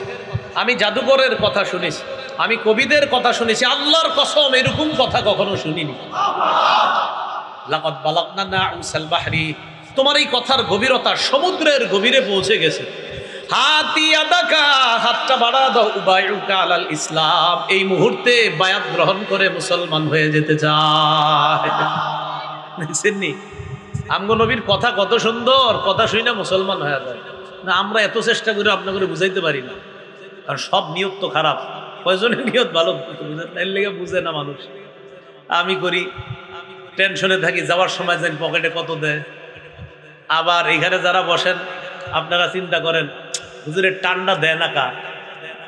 আমি জাদুকরের কথা শুনেছি, আমি কবিদের কথা শুনেছি, আল্লাহর কসম এরকম কথা কখনো শুনিনি। লাকাদ বালাগনা নাউসাল বাহরি, তোমার এই কথার গভীরতা সমুদ্রের গভীরে পৌঁছে গেছে। হাতি আদাকা, হাতটা বাড়া দাও, উবাইউকা আলাল ইসলাম, এই মুহূর্তে বায়াত গ্রহণ করে মুসলমান হয়ে যেতে চায়। বুঝছেননি? আমগো নবীর কথা কত সুন্দর, কথা শুই না মুসলমান হয়ে যায় না। আমরা এত চেষ্টা করে আপনাকে বুঝাইতে পারি না, কারণ সব নিয়ত তো খারাপ। কয়জনের নিয়ত ভালো বুঝেন, এর লেগে বুঝে না মানুষ। আমি করি, টেনশনে থাকি, যাওয়ার সময় যেন পকেটে কত দেয়। আবার এখানে যারা বসেন আপনারা চিন্তা করেন হুজুরের টান্ডা দেয় না কা।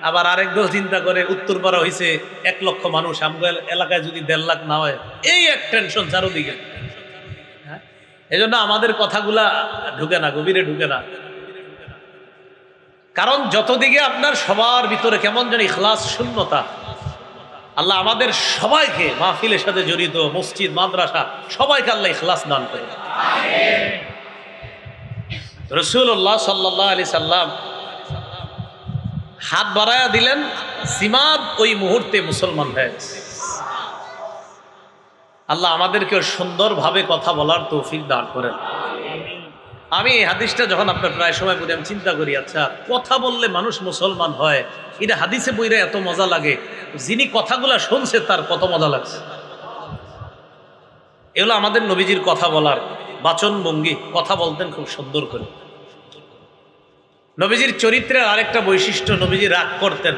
আবার আরেকজন চিন্তা করে উত্তরপাড়া হয়েছে 1 লক্ষ মানুষ, আমাদের এলাকায় যদি 1.5 লাখ না হয়, এই এক টেনশন চারোদিকে। হ্যাঁ, এই জন্য আমাদের কথাগুলা ঢুকে না, গভীরে ঢুকে না। কারণ যতদিকে আপনার সবার ভিতরে কেমন যেন ইখলাস শূন্যতা। আল্লাহ আমাদের সবাইকে মাহফিলের সাথে জড়িত, মসজিদ মাদ্রাসা সবাইকে আল্লাহ ইখলাস দান করে। রাসূলুল্লাহ সাল্লাল্লাহু আলাইহি সাল্লাম হাত বাড়ায়া দিলেন, জিমাত ওই মুহূর্তে মুসলমান হয়ে গেছে। আল্লাহ আমাদেরকে সুন্দরভাবে কথা বলার তৌফিক দান করেন। আমি এই হাদিসটা যখন আপনার প্রায় সময় পড়ি, আমি চিন্তা করি, আচ্ছা কথা বললে মানুষ মুসলমান হয়, এটা হাদিসে বইরে এত মজা লাগে, যিনি কথাগুলা শুনছে তার কত মজা লাগছে। এগুলো আমাদের নবীজির কথা বলার বাচন ভঙ্গি, কথা বলতেন খুব সুন্দর করে। নবীজির চরিত্রের আরেকটা বৈশিষ্ট্য, নবীজি রাগ করতেন,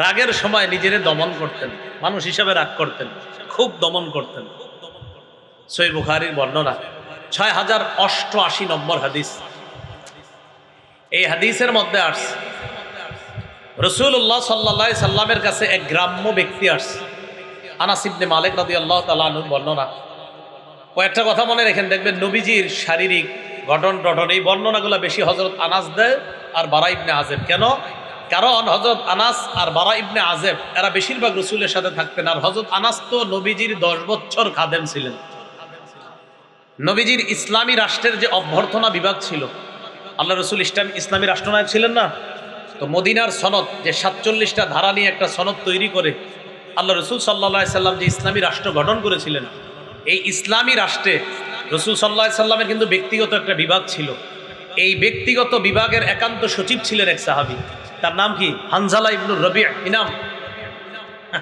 রাগের সময় নিজেরে দমন করতেন, মানুষ হিসাবে রাগ করতেন, খুব দমন করতেন। সহিহ বুখারীর বর্ণনা 6088 নম্বর হাদিস। এই হাদিসের মধ্যে আসছে রাসূলুল্লাহ সাল্লাল্লাহু আলাইহি সাল্লামের কাছে এক গ্রাম্য ব্যক্তি আসছে। আনাস ইবনে মালিক রাদিয়াল্লাহু তাআলা আনহু বর্ণনা। কয়েকটা কথা মনে রেখেন, দেখবেন নবীজির শারীরিক গঠন এই বর্ণনাগুলো বেশি হযরত আনাস দেয় আর বারা ইবনে আযেব। কেন? কারণ হযরত আনাস আর বারা ইবনে আযেব এরা বেশিরভাগ রাসূলের সাথে থাকতেন, আর হযরত আনাস তো নবীজির 10 বছর খাদেম ছিলেন। নবীজির ইসলামী রাষ্ট্রের যে অভ্যর্থনা বিভাগ ছিল, আল্লাহ রসুল ইসলামী রাষ্ট্রনায়ক ছিলেন না, তো মদিনার সনদ যে 47টা ধারা নিয়ে একটা সনদ তৈরি করে আল্লাহ রসুল সাল্লাল্লাহু আলাইহি সাল্লাম যে ইসলামী রাষ্ট্র গঠন করেছিলেন, এই ইসলামী রাষ্ট্রে রসুল সাল্লাল্লাহু আলাইহি সাল্লামের কিন্তু ব্যক্তিগত একটা বিভাগ ছিল। এই ব্যক্তিগত বিভাগের একান্ত সচিব ছিলেন এক সাহাবী, তার নাম কি? হানজালা ইবনুর রবি'। কি নাম?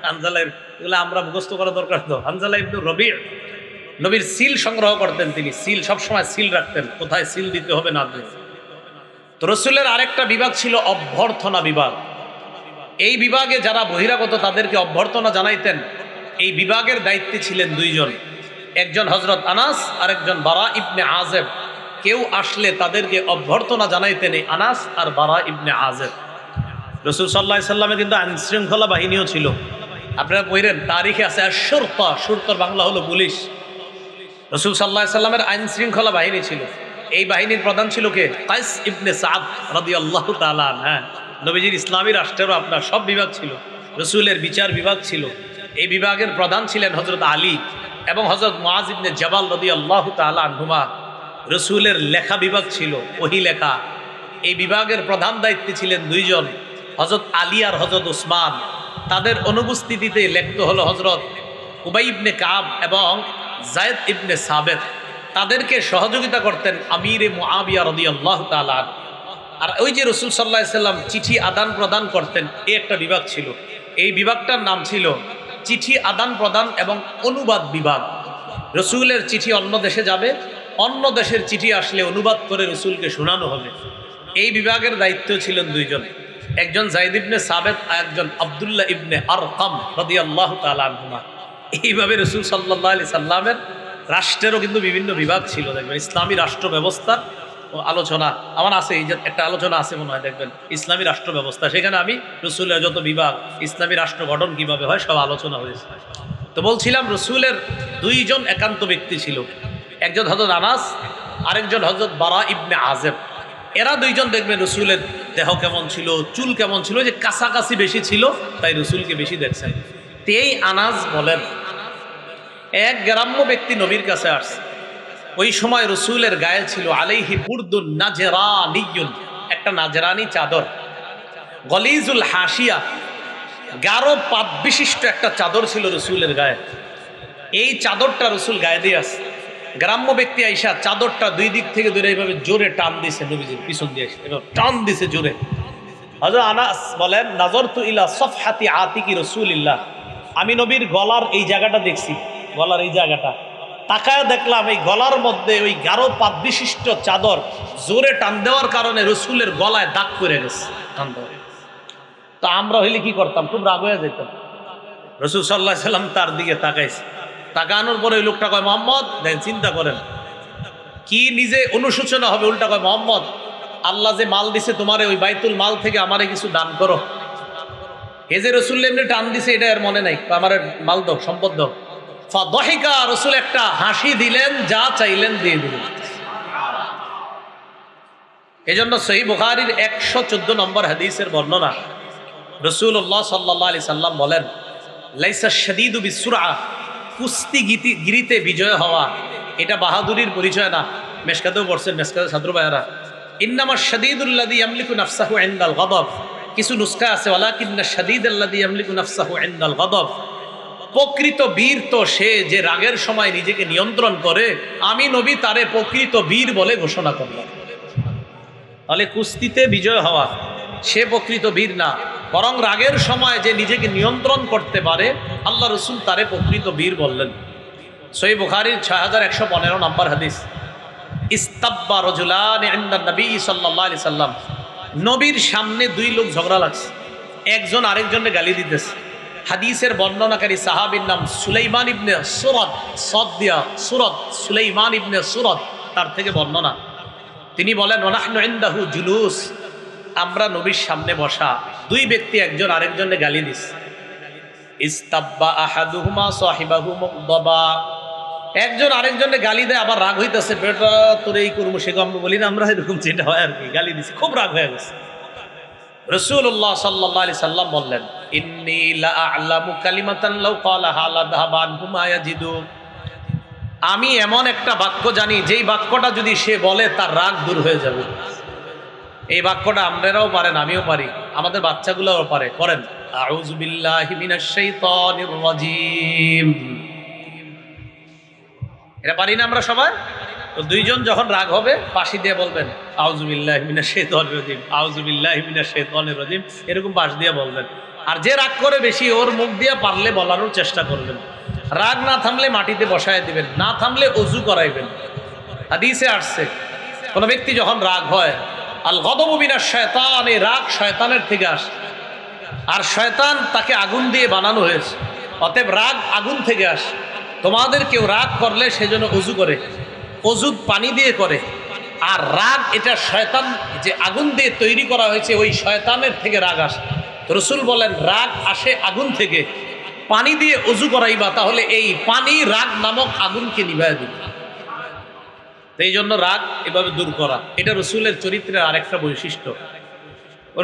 হানজালা, এগুলো আমরা মুখস্থ করা দরকার তো। হানজালা ইবনুর রবি' নবীর সিল সংগ্রহ করতেন, তিনি সিল সবসময় সিল রাখতেন, কোথায় সিল দিতে হবে না দিতে। তো রসুলের আরেকটা বিভাগ ছিল অভ্যর্থনা বিভাগ। এই বিভাগে যারা বহিরাগত তাদেরকে অভ্যর্থনা জানাইতেন। এই বিভাগের দায়িত্বে ছিলেন 2 জন, একজন হযরত আনাস আর একজন বারা ইবনে আযেব। কেউ আসলে তাদেরকে অভ্যর্থনা জানাইতেন এই আনাস আর বারা ইবনে আযেব। রসুল সাল্লাল্লাহু আলাইহি সাল্লামের কিন্তু আইন শৃঙ্খলা বাহিনীও ছিল। আপনারা পড়েন তারিখে আছে শুরতা, শুরতার বাংলা হলো পুলিশ। রসুল সাল্লাল্লাহু আলাইহি সাল্লামের আইন শৃঙ্খলা বাহিনী ছিল। এই বাহিনীর প্রধান ছিল কে? কাইস ইবনে সাদ রাদিয়াল্লাহু তাআলা। হ্যাঁ, নবীজির ইসলামী রাষ্ট্রেরও আপনার সব বিভাগ ছিল। রসুলের বিচার বিভাগ ছিল। এই বিভাগের প্রধান ছিলেন হযরত আলী এবং হযরত মুআজ ইবনে জাবাল রাদিয়াল্লাহু তাআলা আনহুমা। রসুলের লেখা বিভাগ ছিল, ওহী লেখা। এই বিভাগের প্রধান দায়িত্বে ছিলেন 2 জন, হযরত আলী আর হযরত উসমান। তাদের অনুপস্থিতিতে লিখত হলো হযরত উবাই ইবনে কাব এবং যায়েদ ইবনে সাবিত, তাদেরকে সহযোগিতা করতেন আমিরে মুআবিয়া রাদিয়াল্লাহু তাআলা আনহু। আর ওই যে রাসূল সাল্লাল্লাহু আলাইহি সাল্লাম চিঠি আদান প্রদান করতেন, এই একটা বিভাগ ছিল। এই বিভাগটার নাম ছিল চিঠি আদান প্রদান এবং অনুবাদ বিভাগ। রসুলের চিঠি অন্য দেশে যাবে, অন্য দেশের চিঠি আসলে অনুবাদ করে রসুলকে শোনানো হবে। এই বিভাগের দায়িত্ব ছিলেন দুইজন, একজন যায়েদ ইবনে সাবিত আর একজন আব্দুল্লাহ ইবনে আরকাম রাদিয়াল্লাহু তাআলা আনহুমা। এইভাবে রসুল সাল্লাল্লাহু আলাইহি সাল্লামের রাষ্ট্রেরও কিন্তু বিভিন্ন বিভাগ ছিল। দেখবেন ইসলামী রাষ্ট্র ব্যবস্থার আলোচনা আমার আছে, এই যে একটা আলোচনা আছে মনে হয়, দেখবেন ইসলামী রাষ্ট্র ব্যবস্থা, সেখানে আমি রসুলের যত বিভাগ, ইসলামী রাষ্ট্র গঠন কিভাবে হয় সব আলোচনা হয়েছে। তো বলছিলাম রসুলের দুইজন একান্ত ব্যক্তি ছিল, একজন হযরত আনাস, আরেকজন হযরত বারা ইবনে আযিব। এরা দুইজন দেখবেন রসুলের দেহ কেমন ছিল, চুল কেমন ছিল, যে কাছাকাছি বেশি ছিল, তাই রসুলকে বেশি দেখছেন। তো এই আনাস বলেন, এক গ্রাম্য ব্যক্তি নবীর কাছে আসছে। ওই সময় রসুলের গায়ে ছিল আলাইহি বুরদুন নাজরানিয়ুন, একটা নাজরানি চাদর, গলিজুল হাসিয়া, গাঢ় পাত বিশিষ্ট একটা চাদর ছিল রসুলের গায়ে। এই চাদরটা রসুল গায়ে দিয়ে আসছে। গ্রাম্য ব্যক্তি আইসা চাদরটা দুই দিক থেকে ধরে এইভাবে জোরে টান দিছে, নবীজির পিছন দিয়ে এসে টান দিছে জোরে। হযরত আনাস বলেন, নাজরতু ইলা সফহাতি আতিকি রাসূলিল্লাহ, আমি নবীর গলার এই জায়গাটা দেখছি, গলার এই জায়গাটা তাকায় দেখলাম এই গলার মধ্যে ওই গাঢ় পাত বিশিষ্ট চাদর জোরে টান দেওয়ার কারণে রসুলের গলায় দাগ পড়ে গেছে টান দেওয়া। তো আমরা হইলে কি করতাম, খুব রাগ হয়ে যেতাম। রসুল সাল্লাল্লাহু আলাইহি সাল্লাম তার দিকে তাকাইছে, তাকানোর পরে ওই লোকটা কয়, মোহাম্মদ, দেখেন চিন্তা করেন কি নিজে অনুশোচনা হবে, উল্টা কয়, মোহাম্মদ, আল্লাহ যে মাল দিছে তোমারে, ওই বাইতুল মাল থেকে আমারে কিছু দান করো। এই যে রসুল এমনি টান দিছে এটা এর মনে নাই, আমার মাল দাও, সম্পদ দাও। ফাদহিকা, রসুল একটা হাসি দিলেন, যা চাইলেন দিয়ে দিলেন। এজন্য সহিহ বুখারীর 114 নম্বর হাদিসের বর্ণনা, রাসূলুল্লাহ সাল্লাল্লাহু আলাইহি সাল্লাম বলেন, লাইসা শাদীদু বিসুরআ, কুস্তিগিরিতে বিজয় হওয়া এটা বাহাদুরির পরিচয় না। মেশকাতেও পড়ছেন, মেশকাতের ছাত্র ভাইয়ারা, ইন্নামা শাদীদুল্লাযী ইয়ামলিকু নাফসাহু ইনদাল গাদাব, কিছু নুসখা আছে ওয়ালাকিন্না শাদীদাল্লাযী ইয়ামলিকু নাফসাহু ইনদাল গাদাব, প্রকৃত বীর তো সে যে রাগের সময় নিজেকে নিয়ন্ত্রণ করে, আমি নবী তারে প্রকৃত বীর বলে ঘোষণা করলাম। তাহলে কুস্তিতে বিজয় হওয়া সে প্রকৃত বীর না, বরং রাগের সময় যে নিজেকে নিয়ন্ত্রণ করতে পারে, আল্লাহ রসুল তারে প্রকৃত বীর বললেন। সহিহ বুখারীর 6115 নম্বর হাদিস, ইস্তাব্বা রাজুলান ইনদা নবী সাল্লাল্লাহু আলাইহি সাল্লাম, নবীর সামনে দুই লোক ঝগড়া লাগছে, একজন আরেকজনকে গালি দিতেছে। হাদিসের বর্ণনাকারী সাহাবীর নাম সুলাইমান ইবনে সুরাদ, সুরাদ সুলাইমান ইবনে সুরাদ, তার থেকে বর্ণনা। তিনি বলেন, ওয়ানাহনু ইনদাহু জুলুস, আমরা নবীর সামনে বসা, দুই ব্যক্তি একজন আরেকজনকে গালি দিচ্ছে। ইস্তাব্বা আহাদুহুমা সাহিবাহু মুগদাবা, একজন আরেকজনকে গালি দেয়, আবার রাগ হইতেছে, বেটা তোর এই করবো সে আমরা বলি না, আমরা এরকম যেটা হয় আর কি, গালি দিচ্ছে, খুব রাগ হয়ে গেছে। রাসূলুল্লাহ সাল্লাল্লাহু আলাইহি সাল্লাম বললেন, ইন্নী লা আ'লামু কালিমাতান লাউ ক্বালাহা লাযহাবা আনহুম মা ইয়াজিদু, আমি এমন একটা বাক্য জানি, যেই বাক্যটা যদি সে বলে তার রাগ দূর হয়ে যাবে। এই বাক্যটা আমরাও পারেন, আমিও পারি, আমাদের বাচ্চাগুলোও পারে, করেন, আউযু বিল্লাহি মিনাশ শাইতানির রাজীম, এটা পারি না আমরা সবাই? তো দুইজন যখন রাগ হবে পাশি দিয়ে বলবেন, আউযু বিল্লাহি মিনাশ শাইতানির রাজীম, আউযু বিল্লাহি মিনাশ শাইতানির রাজীম, এরকম পাশ দিয়ে বলবেন। আর যে রাগ করে বেশি, ওর মুখ দিয়ে পারলে বলানোর চেষ্টা করবেন। রাগ না থামলে মাটিতে বসায় দিবেন, না থামলে অজু করাইবেন। হাদিসে আসছে, কোন ব্যক্তি যখন রাগ হয়, আল গদবু মিনাশ শায়তান, এই রাগ শয়তানের থেকে আসে, আর শয়তান তাকে আগুন দিয়ে বানানো হয়েছে, অতএব রাগ আগুন থেকে আসে। তোমাদের কেউ রাগ করলে সেজন্য অজু করে, অজু পানি দিয়ে করে। আর রাগ এটা শয়তান যে আগুন দিয়ে তৈরি করা হয়েছে, ওই শয়তানের থেকে রাগ আসে। রাসূল বলেন, রাগ আসে আগুন থেকে, পানি দিয়ে অজু করাইবা, তাহলে এই পানি রাগ নামক আগুনকে নিভাইয়া দিবে। এই জন্য রাগ এভাবে দূর করা, এটা রসুলের চরিত্রের আরেকটা বৈশিষ্ট্য।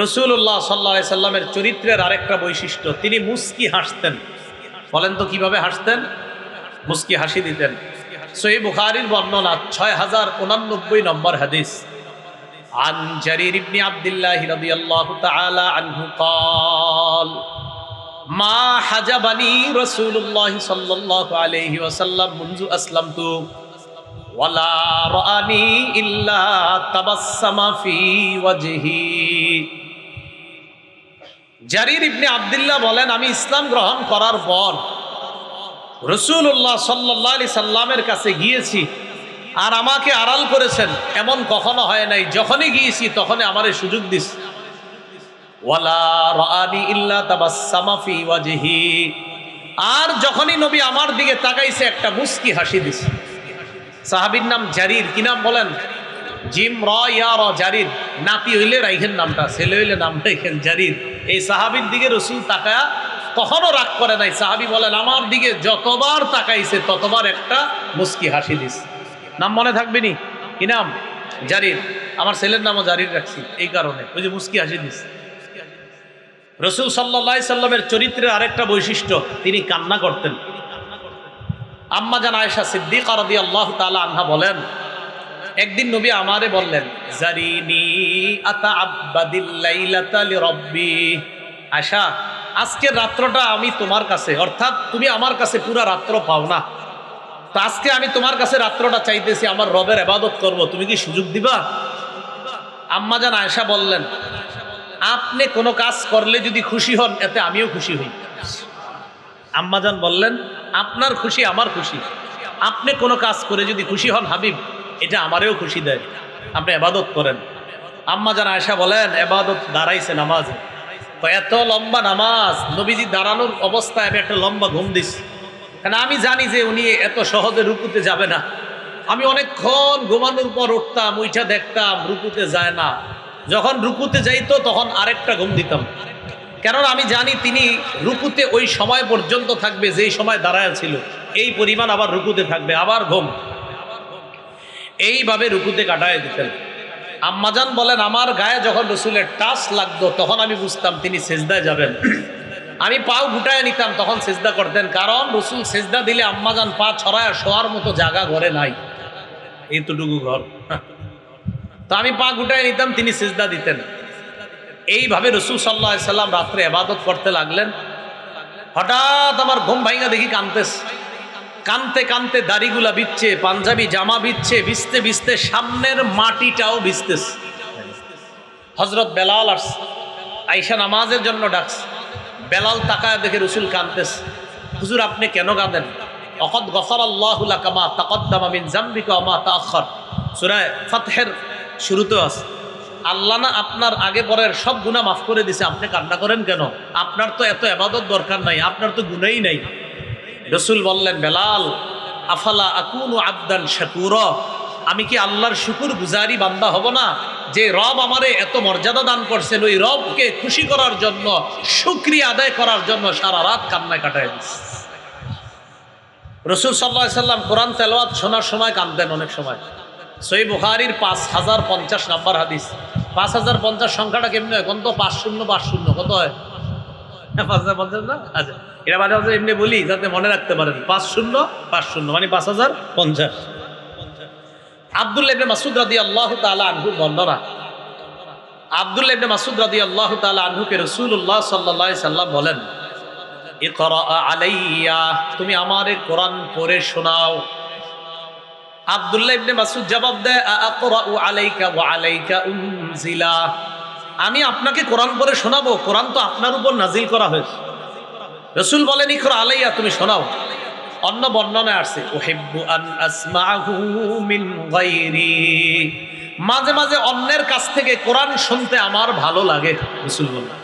রাসূলুল্লাহ সাল্লাল্লাহু আলাইহি সাল্লামের চরিত্রের আরেকটা বৈশিষ্ট্য, তিনি মুস্কি হাসতেন। বলেন তো কিভাবে হাসতেন? মুস্কি হাসি দিতেন। সহিহ বুখারীর বর্ণনা 6089 নম্বর হাদিস, আন জারির ইবনে আব্দুল্লাহ রাদিয়াল্লাহু তাআলা আনহু قال মা হাজাবানি রাসূলুল্লাহ সাল্লাল্লাহু আলাইহি ওয়াসাল্লাম মুনযু আসলামতু ওয়ালা রাআনি ইল্লা তাবাসসামা ফি ওয়াজহি। জারির ইবনে আব্দুল্লাহ বলেন, আমি ইসলাম গ্রহণ করার পর রাসূলুল্লাহ সাল্লাল্লাহু আলাইহি সাল্লামের কাছে গিয়েছি আর আমাকে আড়াল করেছেন, এমন কখনো হয় নাই। যখনই গিয়েছি তখনই আমারে সুযোগ দিস। ওয়ালা রাআনি ইল্লা তাবাসসামা ফি ওয়াজহি, আর যখনই নবী আমার দিকে তাকাইছে একটা মুস্কি হাসি দিছে। সাহাবীর নাম জারির। কি নাম বলেন? জিম র ইয়া র, জারির। নাতি হইলে রাইখেন নামটা, ছেলে হইলে নাম রাইখেন জারির। এই সাহাবীর দিকে রাসূল তাকায়া কখনো রাগ করে নাই। সাহাবী বলেন, আমার দিকে যতবার তাকাইছে ততবার একটা মুস্কি হাসি দিছে। নাম মনে থাকবে নি? কি নাম? জারির। আমার ছেলের নামও জারির রাখছি এই কারণে, ওই যে মুস্কি হাসি দিছে। রাসূল সাল্লাল্লাহু আলাইহি সাল্লামের চরিত্রের আরেকটা বৈশিষ্ট্য, তিনি কান্না করতেন। আম্মা জান আয়েশা সিদ্দিকা রাদিয়াল্লাহু তাআলা আনহা বলেন, একদিন নবী আমারে বললেন, জারিনি আতাআব্বাদিল লাইলাতা লিরাব্বি। আয়েশা, আজকের রাত্রটা আমি তোমার কাছে, অর্থাৎ তুমি আমার কাছে পুরো রাত্র পাও না, তো আজকে আমি তোমার কাছে রাত্রটা চাইতেছি, আমার রবের ইবাদত করব, তুমি কি সুযোগ দিবা? আম্মা জান আয়েশা বললেন, আপনি কোনো কাজ করলে যদি খুশি হন এতে আমিও খুশি হই। আম্মাজান বললেন, আপনার খুশি আমার খুশি, আপনি কোনো কাজ করে যদি খুশি হন হাবিব, এটা আমারেও খুশি দেয়, আপনি ইবাদত করেন। আম্মাজান আয়েশা বলেন, ইবাদত দাঁড়াইছে নামাজে। তো এত লম্বা নামাজ, নবীজি দাঁড়ানোর অবস্থায় আমি একটা লম্বা ঘুম দিছি, কারণ আমি জানি যে উনি এত সহজে রুকুতে যাবে না। আমি অনেকক্ষণ ঘুমানোর পর উঠতাম, উইঠা দেখতাম রুকুতে যায় না। যখন রুকুতে যাইতো তখন আরেকটা ঘুম দিতাম, কারণ আমি জানি তিনি রুকুতে ওই সময় পর্যন্ত থাকবে যেই সময় দাঁড়ায় ছিল, এই পরিমাণ আবার রুকুতে থাকবে, আবার ঘুম। এইভাবে রুকুতে কাটায় দিতেন। আম্মাজান বলেন, আমার গায়ে যখন রসুলের টাচ লাগতো তখন আমি বুঝতাম তিনি সেজদায় যাবেন। আমি পাও গুটায় নিতাম, তখন সেজদা করতেন, কারণ রসুল সেজদা দিলে আম্মাজান পা ছড়ায় শোয়ার মতো জায়গা ঘরে নাই, এইটুকু ঘর। তো আমি পা গুটায় নিতাম, তিনি সেজদা দিতেন। এইভাবে রাসূল সাল্লাল্লাহু আলাইহি সাল্লাম রাত্রে ইবাদত করতে লাগলেন। হঠাৎ আমার ঘুম ভাঙা দেখি কাঁদতেছে। কানতে কানতে দাড়িগুলা ভিজছে, পাঞ্জাবি জামা ভিজছে, ভিজতে ভিজতে সামনের মাটিটাও ভিজতেছে। হযরত বেলাল আসছে, আয়েশা নামাজের জন্য ডাকছে। বেলাল তাকায় দেখে রাসূল কাঁদতেছে। হুজুর, আপনি কেন কাঁদেন? অকদ গফারাল্লাহু লাকা মা তাকদ্দামা মিন যামবিকা ওয়া মা তাআখার, সূরা ফাতহের শুরুতেও আছে। আল্লাহ না আপনার আগে পরের সব গুনাহ মাফ করে দিছে, আপনি কান্না করেন কেন? আপনার তো এত ইবাদত দরকার নাই, আপনার তো গুনাহই নাই। রাসূল বললেন, বেলাল, আফালা আকুনু আবদান শাকুরা, আমি কি আল্লাহর শুকর গুজারি বান্দা হব না? যে রব আমারে এত মর্যাদা দান করছেন, ওই রবকে খুশি করার জন্য, শুকরিয়া আদায় করার জন্য সারা রাত কান্নায় কাটায় দিচ্ছে। রাসূল সাল্লাল্লাহু আলাইহি সাল্লাম কোরআন তেলাওয়াত শোনার সময় কাঁদতেন অনেক সময়। সহিহ বুখারীর 5050 নম্বর হাদিস। 5050 সংখ্যাটা কেমনি হয়? কোন তো 5050 কত হয়? 5050 না? আচ্ছা, এটা মানে এমনি বলি যাতে মনে রাখতে পারেন। 5050 মানে 5050। আব্দুল্লাহ ইবনে মাসউদ রাদিয়াল্লাহু তাআলা আনহু বর্ণনা। আব্দুল্লাহ ইবনে মাসউদ রাদিয়াল্লাহু তাআলা আনহুকে রাসূলুল্লাহ সাল্লাল্লাহু আলাইহি সাল্লাম বলেন, ইকরা আলাইয়া, তুমি আমারে কোরআন পড়ে শোনাও। আব্দুল্লাহ ইবনে মাসউদ জবাব দেয়, আকরাউ আলাইকা ওয়া আলাইকা উনজিলা, আমি আপনাকে কোরআন পড়ে শোনাবো, কোরআন তো আপনার উপর নাজিল করা হয়েছে। রাসূল বলেন, ইকরা আলাইয়া, তুমি শোনাও। অন্য বর্ণনায় আসছে, উহিব্বু আন আসমাহু মিন গায়রি, মাঝে মাঝে অন্যের কাছ থেকে কোরআন শুনতে আমার ভালো লাগে। রাসূল বলেন,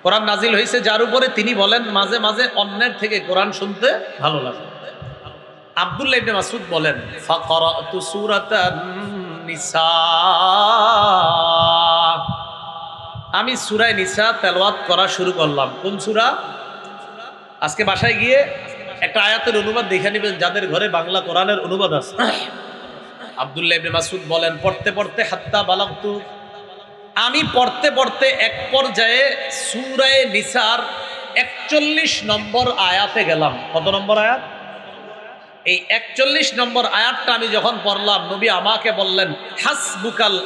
কোরআন নাজিল হয়েছে যার উপরে, তিনি বলেন মাঝে মাঝে অন্যের থেকে কোরআন শুনতে ভালো লাগে। আব্দুল্লাহ ইবনে মাসউদ বলেন, ফাকরাতু সূরাতান নিসা, আমি সূরা নিসা তেলাওয়াত করা শুরু করলাম। কোন সূরা? আজকে বাসায় গিয়ে একটা আয়াতের অনুবাদ দেখে নেবেন, যাদের ঘরে বাংলা কোরআনের অনুবাদ আছে। আব্দুল্লাহ ইবনে মাসউদ বলেন, পড়তে পড়তে হাত্তা বালাগতু, আমি পড়তে পড়তে এক পর্যায়ে সূরা নিসার 41 নম্বর আয়াতে গেলাম। কত নম্বর আয়াত? এই 41 নম্বর আয়াতটা আমি যখন পড়লাম, নবী আমাকে বললেন, হাসবুকাল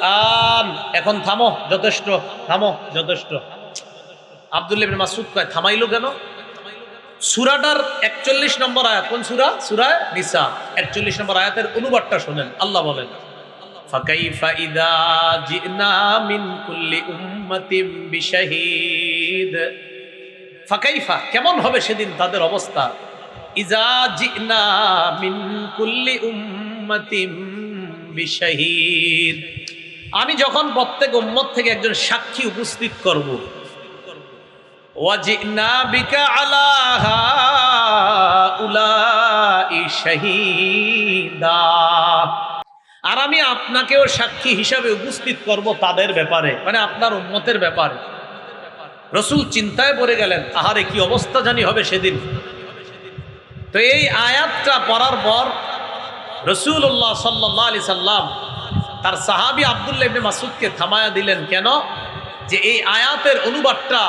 আন, এখন থামো, যথেষ্ট, থামো, যথেষ্ট। আব্দুল্লাহ ইবনে মাসউদ কয় থামাইলো কেন? সূরাটার 41 নম্বর আয়াত, কোন সূরা? সূরা নিসা 41 নম্বর আয়াতের অনুবাদটা শুনেন। আল্লাহ বলেন, ফাকাইফা ইযা জিনা মিন কুল্লি উম্মাতিন বিশাহিদ। ফাকাইফা, কেমন হবে সেদিন তাদের অবস্থা? ইযা জিনা মিন কুল্লি উম্মাতিন বিশাহিদ, আমি যখন প্রত্যেক উম্মত থেকে একজন সাক্ষী উপস্থিত করব। ওয়াজিনা বিকা আলা হাউলাই শাহীদা, আর আমি আপনাকেও সাক্ষী হিসাবে উপস্থিত করব তাদের ব্যাপারে, মানে আপনার উম্মতের ব্যাপারে। রাসূল চিন্তায় পড়ে গেলেন, আহারে কি অবস্থা জানি হবে সেদিন। তো এই আয়াতটা পড়ার পর রাসূলুল্লাহ সাল্লাল্লাহু আলাইহি সাল্লাম তার সাহাবী আব্দুল্লাহ ইবনে মাসউদকে থামায়া দিলেন। কেন? যে এই আয়াতের অনুবাদটা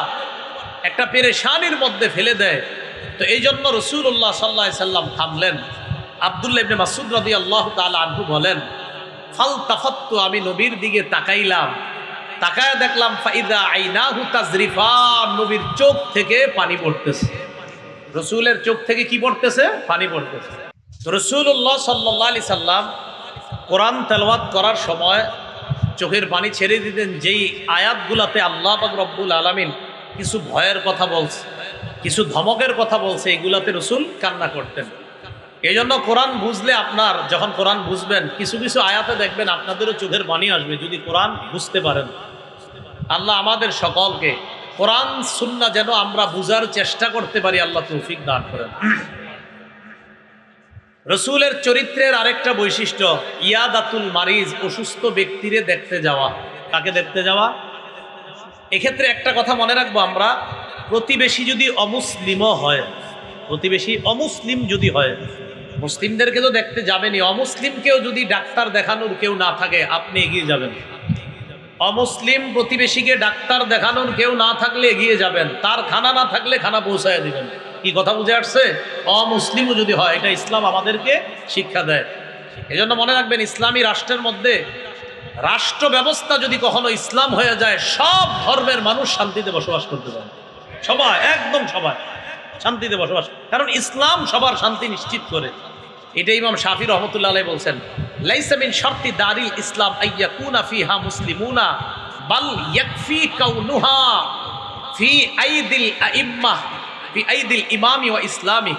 একটা পেরেশানির মধ্যে ফেলে দেয়। তো এই জন্য রাসূলুল্লাহ সাল্লাল্লাহু আলাইহি সাল্লাম থামলেন। আব্দুল্লাহ ইবনে মাসউদ রাদিয়াল্লাহু তাআলা আনহু বলেন, ফালতাফাত্তু, আমি নবীর দিকে তাকাইলাম, তাকায়া দেখলাম ফাইদা আইনাহু তাজরিফান, নবীর চোখ থেকে পানি পড়তেছে। রাসূলের চোখ থেকে কি পড়তেছে? পানি পড়তেছে। তো রাসূলুল্লাহ সাল্লাল্লাহু আলাইহি সাল্লাম কোরআন তেলাওয়াত করার সময় চোখের পানি ছেড়ে দিতেন যেই আয়াতগুলাতে আল্লাহ পাক রব্বুল আলামিন কিছু ভয়ের কথা বলছে, কিছু ধমকের কথা বলছে, এগুলাতে রাসূল কান্না করতেন। এই জন্য কোরআন বুঝলে, আপনার যখন কোরআন বুঝবেন, কিছু কিছু আয়াতে দেখবেন আপনাদেরও চোখের পানি আসবে যদি কোরআন বুঝতে পারেন। আল্লাহ আমাদের সকলকে কোরআন সুন্নাহ যেন আমরা বুঝার চেষ্টা করতে পারি, আল্লাহ তৌফিক দান করেন। রাসূলের চরিত্রের আরেকটা বৈশিষ্ট্য ইয়াদাতুল মারিজ, অসুস্থ ব্যক্তিরে দেখতে যাওয়া। কাকে দেখতে যাওয়া? এক্ষেত্রে একটা কথা মনে রাখবো আমরা, প্রতিবেশী যদি অমুসলিমও হয়, প্রতিবেশী অমুসলিম যদি হয়, মুসলিমদেরকে তো দেখতে যাবেনই, অমুসলিমকেও যদি ডাক্তার দেখানোর কেউ না থাকে আপনি এগিয়ে যাবেন। অমুসলিম প্রতিবেশীকে ডাক্তার দেখানোর কেউ না থাকলে এগিয়ে যাবেন, তার খানা না থাকলে খানা পৌঁছায় দিবেন। কি কথা বুঝে আসছে? অমুসলিমও যদি হয়, এটা ইসলাম আমাদেরকে শিক্ষা দেয়। এজন্য মনে রাখবেন, ইসলামী রাষ্ট্রের মধ্যে রাষ্ট্র ব্যবস্থা যদি কখনো ইসলাম হয়ে যায়, সব ধর্মের মানুষ শান্তিতে বসবাস করতে পারে, সবাই, একদম সবাই শান্তিতে বসবাস, কারণ ইসলাম সবার শান্তি নিশ্চিত করে। এটা ইমাম শাফি রহমতুল্লাহ আলাইহি বলছেন, লাইসা মিন শারতি দারিল ইসলাম আইয়াকুনা ফিহা মুসলিমুনা বাল ইয়াকফি কাউনুহা ফি আইদিল আইম্মাহ ফি আইদিল ইমামি ওয়া ইসলামি।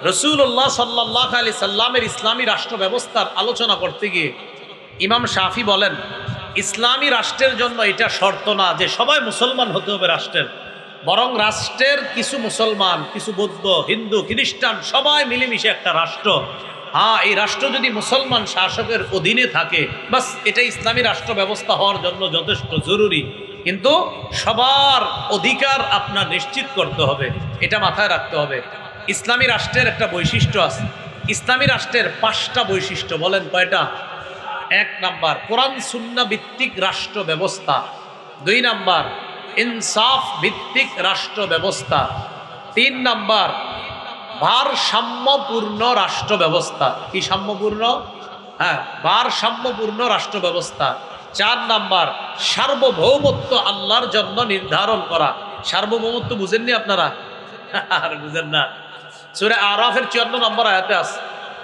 রাসূলুল্লাহ সাল্লাল্লাহু আলাইহি সাল্লামের ইসলামী রাষ্ট্র ব্যবস্থার আলোচনা করতে গিয়ে ইমাম শাফি বলেন, ইসলামী রাষ্ট্রের জন্য এটা শর্ত না যে সবাই মুসলমান হতে হবে রাষ্ট্রের, বরং রাষ্ট্রের কিছু মুসলমান, কিছু বৌদ্ধ, হিন্দু, খ্রিস্টান সবাই মিলেমিশে একটা রাষ্ট্র। হ্যাঁ, এই রাষ্ট্র যদি মুসলমান শাসকের অধীনে থাকে, বাস এটা ইসলামী রাষ্ট্র ব্যবস্থা হওয়ার জন্য যথেষ্ট জরুরি। কিন্তু সবার অধিকার আপনার নিশ্চিত করতে হবে, এটা মাথায় রাখতে হবে। ইসলামী রাষ্ট্রের একটা বৈশিষ্ট্য আছে, ইসলামী রাষ্ট্রের 5টা বৈশিষ্ট্য। বলেন কয়টা? 1 নাম্বার, কোরআন সুন্নাহ ভিত্তিক রাষ্ট্র ব্যবস্থা। 2 নাম্বার, ইনসাফ ভিত্তিক রাষ্ট্র ব্যবস্থা। 3 নাম্বার, ভারসাম্যপূর্ণ রাষ্ট্র ব্যবস্থা। কি সাম্যপূর্ণ? হ্যাঁ, ভারসাম্যপূর্ণ রাষ্ট্র ব্যবস্থা। 4 নাম্বার, সার্বভৌমত্ব আল্লাহর জন্য নির্ধারণ করা। সার্বভৌমত্ব বুঝেননি আপনারা? আর বুঝেন না? সূরা আরাফের 54 নম্বর আয়াতে আছে,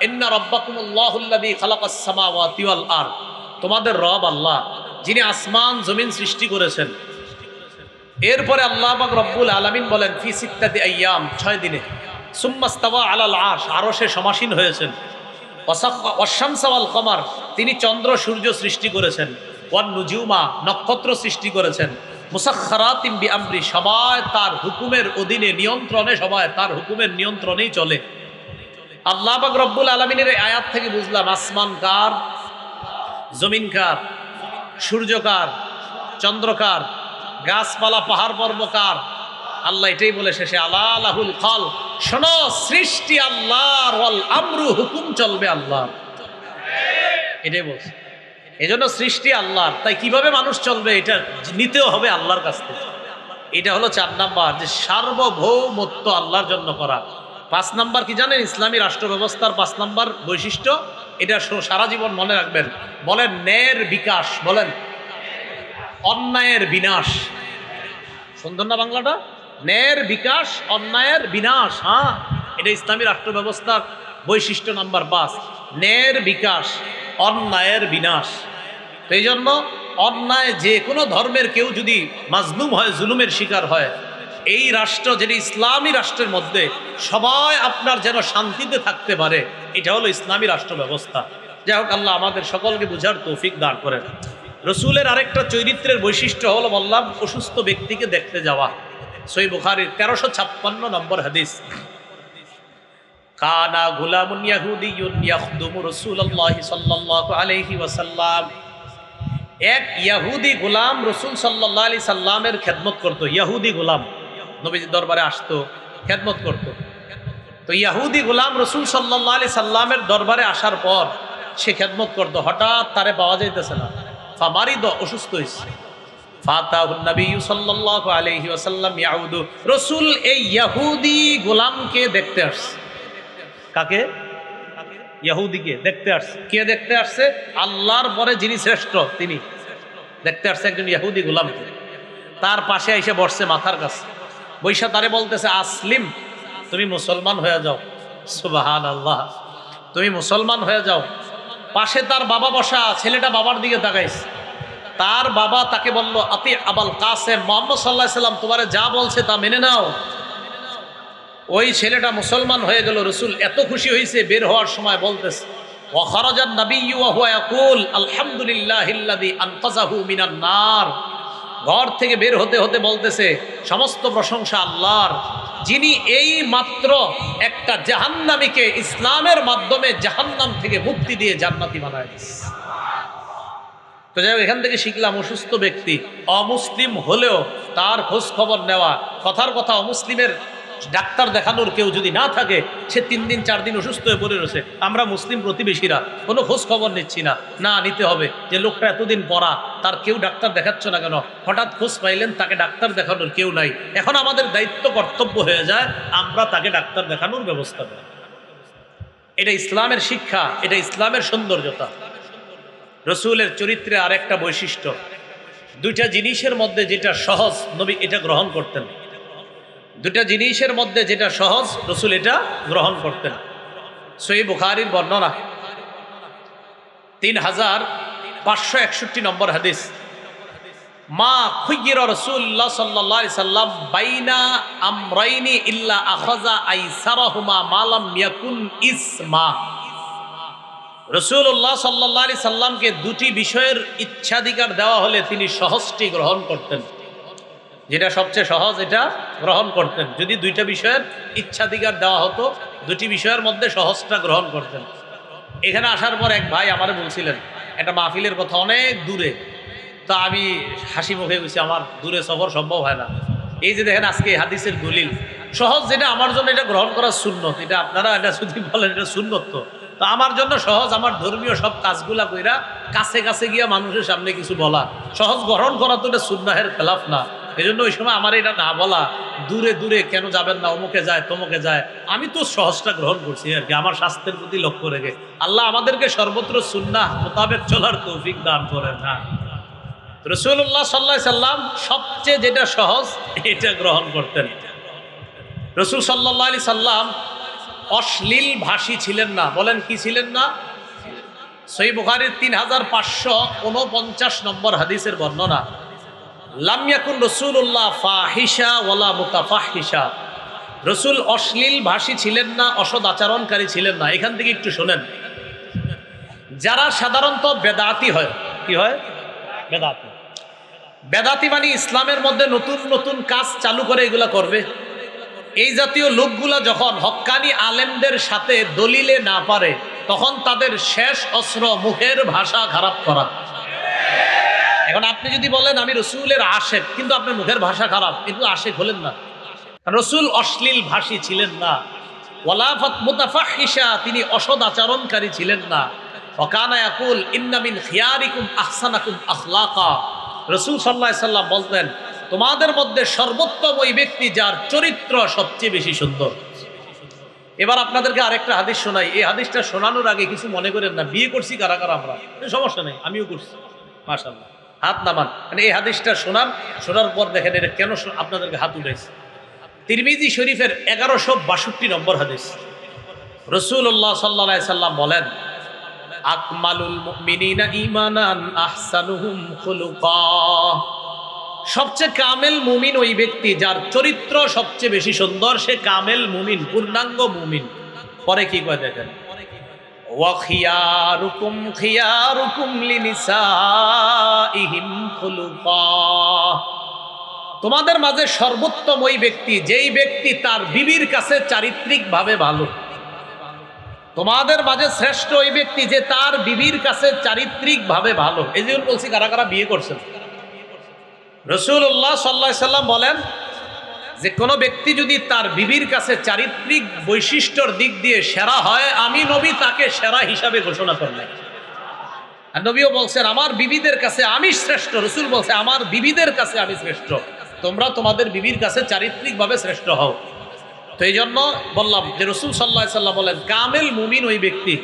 ইন্না রাব্বাকুমুল্লাহুল্লাযী খালাকাস সামাওয়াতি ওয়াল আরদ, তোমাদের রব আল্লাহ যিনি আসমান জমিন সৃষ্টি করেছেন। এরপরে আল্লাহ পাক রব্বুল আলামিন বলেন, ফি সিত্তাতি আইয়াম, 6 দিনে। সুম্মাস্তাওয়া আলাল আরশ, আরশে সমাসীন হয়েছেন। ওয়াশ-শামসা ওয়াল কমার, তিনি চন্দ্র সূর্য সৃষ্টি করেছেন। ওয়ান নুজুমা, নক্ষত্র সৃষ্টি করেছেন। মুসাখখারাতিন বিআমরি, সবাই তার হুকুমের অধীনে, নিয়ন্ত্রণে, সবাই তার হুকুমের নিয়ন্ত্রণেই চলে। আল্লাহ পাক রব্বুল আলামিনের এই আয়াত থেকে বুঝলাম আসমান কার, জমিন কার, সূর্য কার, চন্দ্র কার, গাছপালা পাহাড় পর্বত কার? আল্লাহ এটাই বলে শেষে, আলা লাহুল খাল, শোনো সৃষ্টি আল্লাহর, ওয়াল আমরু, হুকুম চলবে আল্লাহর। এটাই বলছে। এজন্য সৃষ্টি আল্লাহর, তাই কিভাবে মানুষ চলবে এটা নিতেও হবে আল্লাহর কাছ থেকে। এটা হলো 4 নাম্বার, যে সার্বভৌমত্ব আল্লাহর জন্য করা। 5 নাম্বার কি জানেন? ইসলামী রাষ্ট্র ব্যবস্থার 5 নাম্বার বৈশিষ্ট্য, এটা সারা জীবন মনে রাখবেন। বলেন ন্যায়ের বিকাশ, বলেন অন্যায়ের বিনাশ। সুন্দর না বাংলাটা? ন্যায়ের বিকাশ, অন্যায়ের বিনাশ। হ্যাঁ, এটা ইসলামী রাষ্ট্র ব্যবস্থার বৈশিষ্ট্য নাম্বার 5, ন্যায়ের বিকাশ, অন্যায়ের বিনাশ। তো এই জন্য অন্যায়, যে কোনো ধর্মের কেউ যদি মাজলুম হয়, জুলুমের শিকার হয়, এই রাষ্ট্র, যেটি ইসলামী রাষ্ট্রের মধ্যে সবাই আপনার যেন শান্তিতে থাকতে পারে, এটা হলো ইসলামী রাষ্ট্র ব্যবস্থা। যাই হোক, আল্লাহ আমাদের সকলকে বুঝার তৌফিক দান করেন। রসুলের আরেকটা চরিত্রের বৈশিষ্ট্য হলো, বললাম, অসুস্থ ব্যক্তিকে দেখতে যাওয়া। সহিহ বুখারীর 1356 নম্বর হাদিস, কানা গুলামুন ইয়াহুদিয়ুন ইয়াখদুমু রাসূলুল্লাহি সাল্লাল্লাহু আলাইহি ওয়াসাল্লাম। এক ইয়াহুদি গোলাম রসুল সাল্লাল্লাহু আলাইহি সাল্লামের খেদমত করত। ইয়াহুদি গোলাম নবীজির দরবারে আসতো, খেদমত করত। তো ইয়াহুদি গোলাম রসুল সাল্লাল্লাহু আলাইহি সাল্লামের দরবারে আসার পর সে খেদমত করত। হঠাৎ তারে পাওয়া যাইতেছে না, ফামারিদ, অসুস্থ হয়েছে। ফাতাহুন নবী সাল্লাল্লাহু আলাইহি ওয়াসাল্লাম ইয়াউদু, রসুল এই ইয়াহুদি গোলামকে দেখতে আসছে। কাকে? ইহুদিকে দেখতে আসছে। কে দেখতে আসছে? আল্লাহর পরে যিনি শ্রেষ্ঠ, তিনি দেখতে আসছে একজন ইহুদি গোলামকে। তার পাশে এসে বসছে, মাথার কাছে বৈশা তারে বলতেছে, আসলিম, তুমি মুসলমান হয়ে যাও। সুবহানাল্লাহ, তুমি মুসলমান হয়ে যাও। পাশে তার বাবা বসা, ছেলেটা বাবার দিকে তাকাইছে। তার বাবা তাকে বলল, আতি আবুল কাসেম, মুহাম্মদ সাল্লাল্লাহু আলাইহি সাল্লাম তোমারে যা বলছে তা মেনে নাও। ওই ছেলেটা মুসলমান হয়ে গেল। রসুল এত খুশি হয়েছে, বের হওয়ার সময় বলতেছে, ওয়া খারাজান নাবিয়্যু ওয়া হুয়া ইয়াকুল আলহামদুলিল্লাহিল্লাযী আনকাযাহু মিনান নার। ঘর থেকে বের হতে হতে বলতেছে, সমস্ত প্রশংসা আল্লাহর, যিনি এই মাত্র একটা জাহান্নামীকে ইসলামের মাধ্যমে জাহান্নাম থেকে মুক্তি দিয়ে জান্নাতি বানায় দিয়েছে। তো যাই হোক, এখান থেকে শিখলাম, অসুস্থ ব্যক্তি, অমুসলিম হলেও তার খোঁজ খবর নেওয়া। কথার কথা, অমুসলিমের ডাক্তার দেখানোর কেউ যদি না থাকে, সে 3 দিন 4 দিন অসুস্থ হয়ে পড়ে রয়েছে, আমরা মুসলিম প্রতিবেশীরা কোনো খোঁজ খবর নিচ্ছি না। না, নিতে হবে। যে লোকটা এতদিন পড়া, তার কেউ ডাক্তার দেখাচ্ছ না কেন? হঠাৎ খোঁজ পাইলেন তাকে ডাক্তার দেখানোর কেউ নাই, এখন আমাদের দায়িত্ব, কর্তব্য হয়ে যায় আমরা তাকে ডাক্তার দেখানোর ব্যবস্থা করি। এটা ইসলামের শিক্ষা, এটা ইসলামের সৌন্দর্যতা। রসুলের চরিত্রে আরেকটা বৈশিষ্ট্য, 2টা জিনিসের মধ্যে যেটা সহজ, নবী এটা গ্রহণ করতেন। 2টা জিনিসের মধ্যে যেটা সহজ, রসুল এটা গ্রহণ করতেন। সহিহ বুখারীর বর্ণনা, 3561 নম্বর হাদিস, মা খুয়্যিরা রাসূলুল্লাহ সাল্লাল্লাহু আলাইহি সাল্লাম বাইনা আমরাইনি ইল্লা আখাযা আইসারাহুমা মা লাম ইয়াকুন ইসমা। রাসূলুল্লাহ সাল্লাল্লাহু আলাইহি সাল্লামকে 2টি বিষয়ের ইচ্ছাধিকার দেওয়া হলে তিনি সহজটি গ্রহণ করতেন। যেটা সবচেয়ে সহজ, এটা গ্রহণ করতেন। যদি 2টা বিষয়ের ইচ্ছাধিকার দেওয়া হতো, 2টি বিষয়ের মধ্যে সহজটা গ্রহণ করতেন। এখানে আসার পর এক ভাই আমারে বলছিলেন, একটা মাহফিলের কথা, অনেক দূরে। তা আমি হাসি মুখে গেছি, আমার দূরে সফর সম্ভব হয় না। এই যে দেখেন আজকে হাদিসের দলিল সহজ, যেটা আমার জন্য এটা গ্রহণ করা সুন্নত। এটা আপনারা এটা যদি বলেন এটা সুন্নত, তো আমার জন্য সহজ, আমার ধর্মীয় সব কাজগুলা কইরা কাছে কাছে গিয়া মানুষের সামনে কিছু বলা সহজ, গ্রহণ করা তো এটা সুন্নাহের খেলাফ না। এই জন্য ওই সময় আমার এটা না বলা, দূরে দূরে কেন যাবেন না, অমুকে যায় তমুকে যায়, আমি তো সহজটা গ্রহণ করছি আর কি, আমার স্বাস্থ্যের প্রতি লক্ষ্য রেখে। আল্লাহ আমাদেরকে সর্বত্র সুন্নাহ মোতাবেক চলার তৌফিক দান করেন না। রাসূলুল্লাহ সাল্লাল্লাহু আলাইহি সাল্লাম সবচেয়ে যেটা সহজ, এটা গ্রহণ করতেন। রাসূল সাল্লাল্লাহু আলাইহি সাল্লাম অশ্লীল ভাষী ছিলেন না। বলেন কি ছিলেন না? সহিহ বুখারীর 3549 নম্বর হাদিসের বর্ণনা, লাম ইয়াকুন রাসূলুল্লাহ ফাহিশা ওয়ালা মুতাফাহিশা। রসুল অশ্লীল ভাষী ছিলেন না, অসৎ আচরণকারী ছিলেন না। এখান থেকে একটু শোনেন, যারা সাধারণত বেদাতি হয়, কি হয়? বেদাতি। বেদাতি মানে ইসলামের মধ্যে নতুন নতুন কাজ চালু করে এগুলা করবে। এই জাতীয় লোকগুলা যখন হক্কানি আলেমদের সাথে দলিলে না পারে, তখন তাদের শেষ অস্ত্র মুখের ভাষা খারাপ করা। এখন আপনি যদি বলেন আমি রসুলের আশেক, কিন্তু আপনার মুখের ভাষা খারাপ, কিন্তু আশেক হলেন না। রসুল অশ্লীল ভাষী ছিলেন না, ওয়ালা মুতাফাহিশা, তিনি অসৎ আচরণকারী ছিলেন না। ওয়াকানা ইয়াকুল ইন্না মিন খিয়ারিকুম আহসানাকুম আখলাকা। রসুল সাল্লাল্লাহু আলাইহি সাল্লাম বলতেন, তোমাদের মধ্যে সর্বোত্তম ওই ব্যক্তি যার চরিত্র সবচেয়ে বেশি সুন্দর। এবার আপনাদেরকে আরেকটা হাদিস শোনাই। এই হাদিসটা শোনানোর আগে কিছু মনে করেন না, বিয়ে করছি কারা কারা আমরা, সমস্যা নেই, আমিও করছি, মাশাআল্লাহ। হাত নামান। মানে এই হাদিসটা শোনার পর দেখেন এটা কেন আপনাদেরকে হাত উঠেছে। তিরমিজি শরীফের 1162 নম্বর হাদিস। রাসূলুল্লাহ সাল্লাল্লাহু আলাইহি সাল্লাম বলেন, আকমালুল মুমিনিনা ঈমানান আহসানুহুম খুলুকা। সবচেয়ে কামেল মুমিন ওই ব্যক্তি যার চরিত্র সবচেয়ে বেশি সুন্দর, সে কামেল মুমিন, পূর্ণাঙ্গ মুমিন। পরে কি কয় দেখেন, ওয়া খিয়ারুকুম খিয়ারুকুম লিনিসাইহিম খুলুকা। তোমাদের মাঝে সর্বোত্তম ওই ব্যক্তি যেই ব্যক্তি তার বিবির কাছে চারিত্রিকভাবে ভালো। তোমাদের মাঝে শ্রেষ্ঠ ওই ব্যক্তি যে তার বিবির কাছে চারিত্রিকভাবে ভালো। এই যে বলছি কারা কারা বিয়ে করছেন। রাসূলুল্লাহ সাল্লাল্লাহু আলাইহি সাল্লাম বলেন যে কোনো ব্যক্তি যদি তার বিবির কাছে চারিত্রিক বৈশিষ্ট্যর দিক দিয়ে সেরা হয়, আমি নবী তাকে সেরা হিসাবে ঘোষণা করলাম। আর নবীও বলছেন আমার বিবিদের কাছে আমি শ্রেষ্ঠ। রাসূল বলছে আমার বিবিদের কাছে আমি শ্রেষ্ঠ, তোমরা তোমাদের বিবির কাছে চারিত্রিকভাবে শ্রেষ্ঠ হও। তো এই জন্য বললাম যে রাসূল সাল্লাল্লাহু আলাইহি সাল্লাম বলেন কামেল মুমিন ওই ব্যক্তি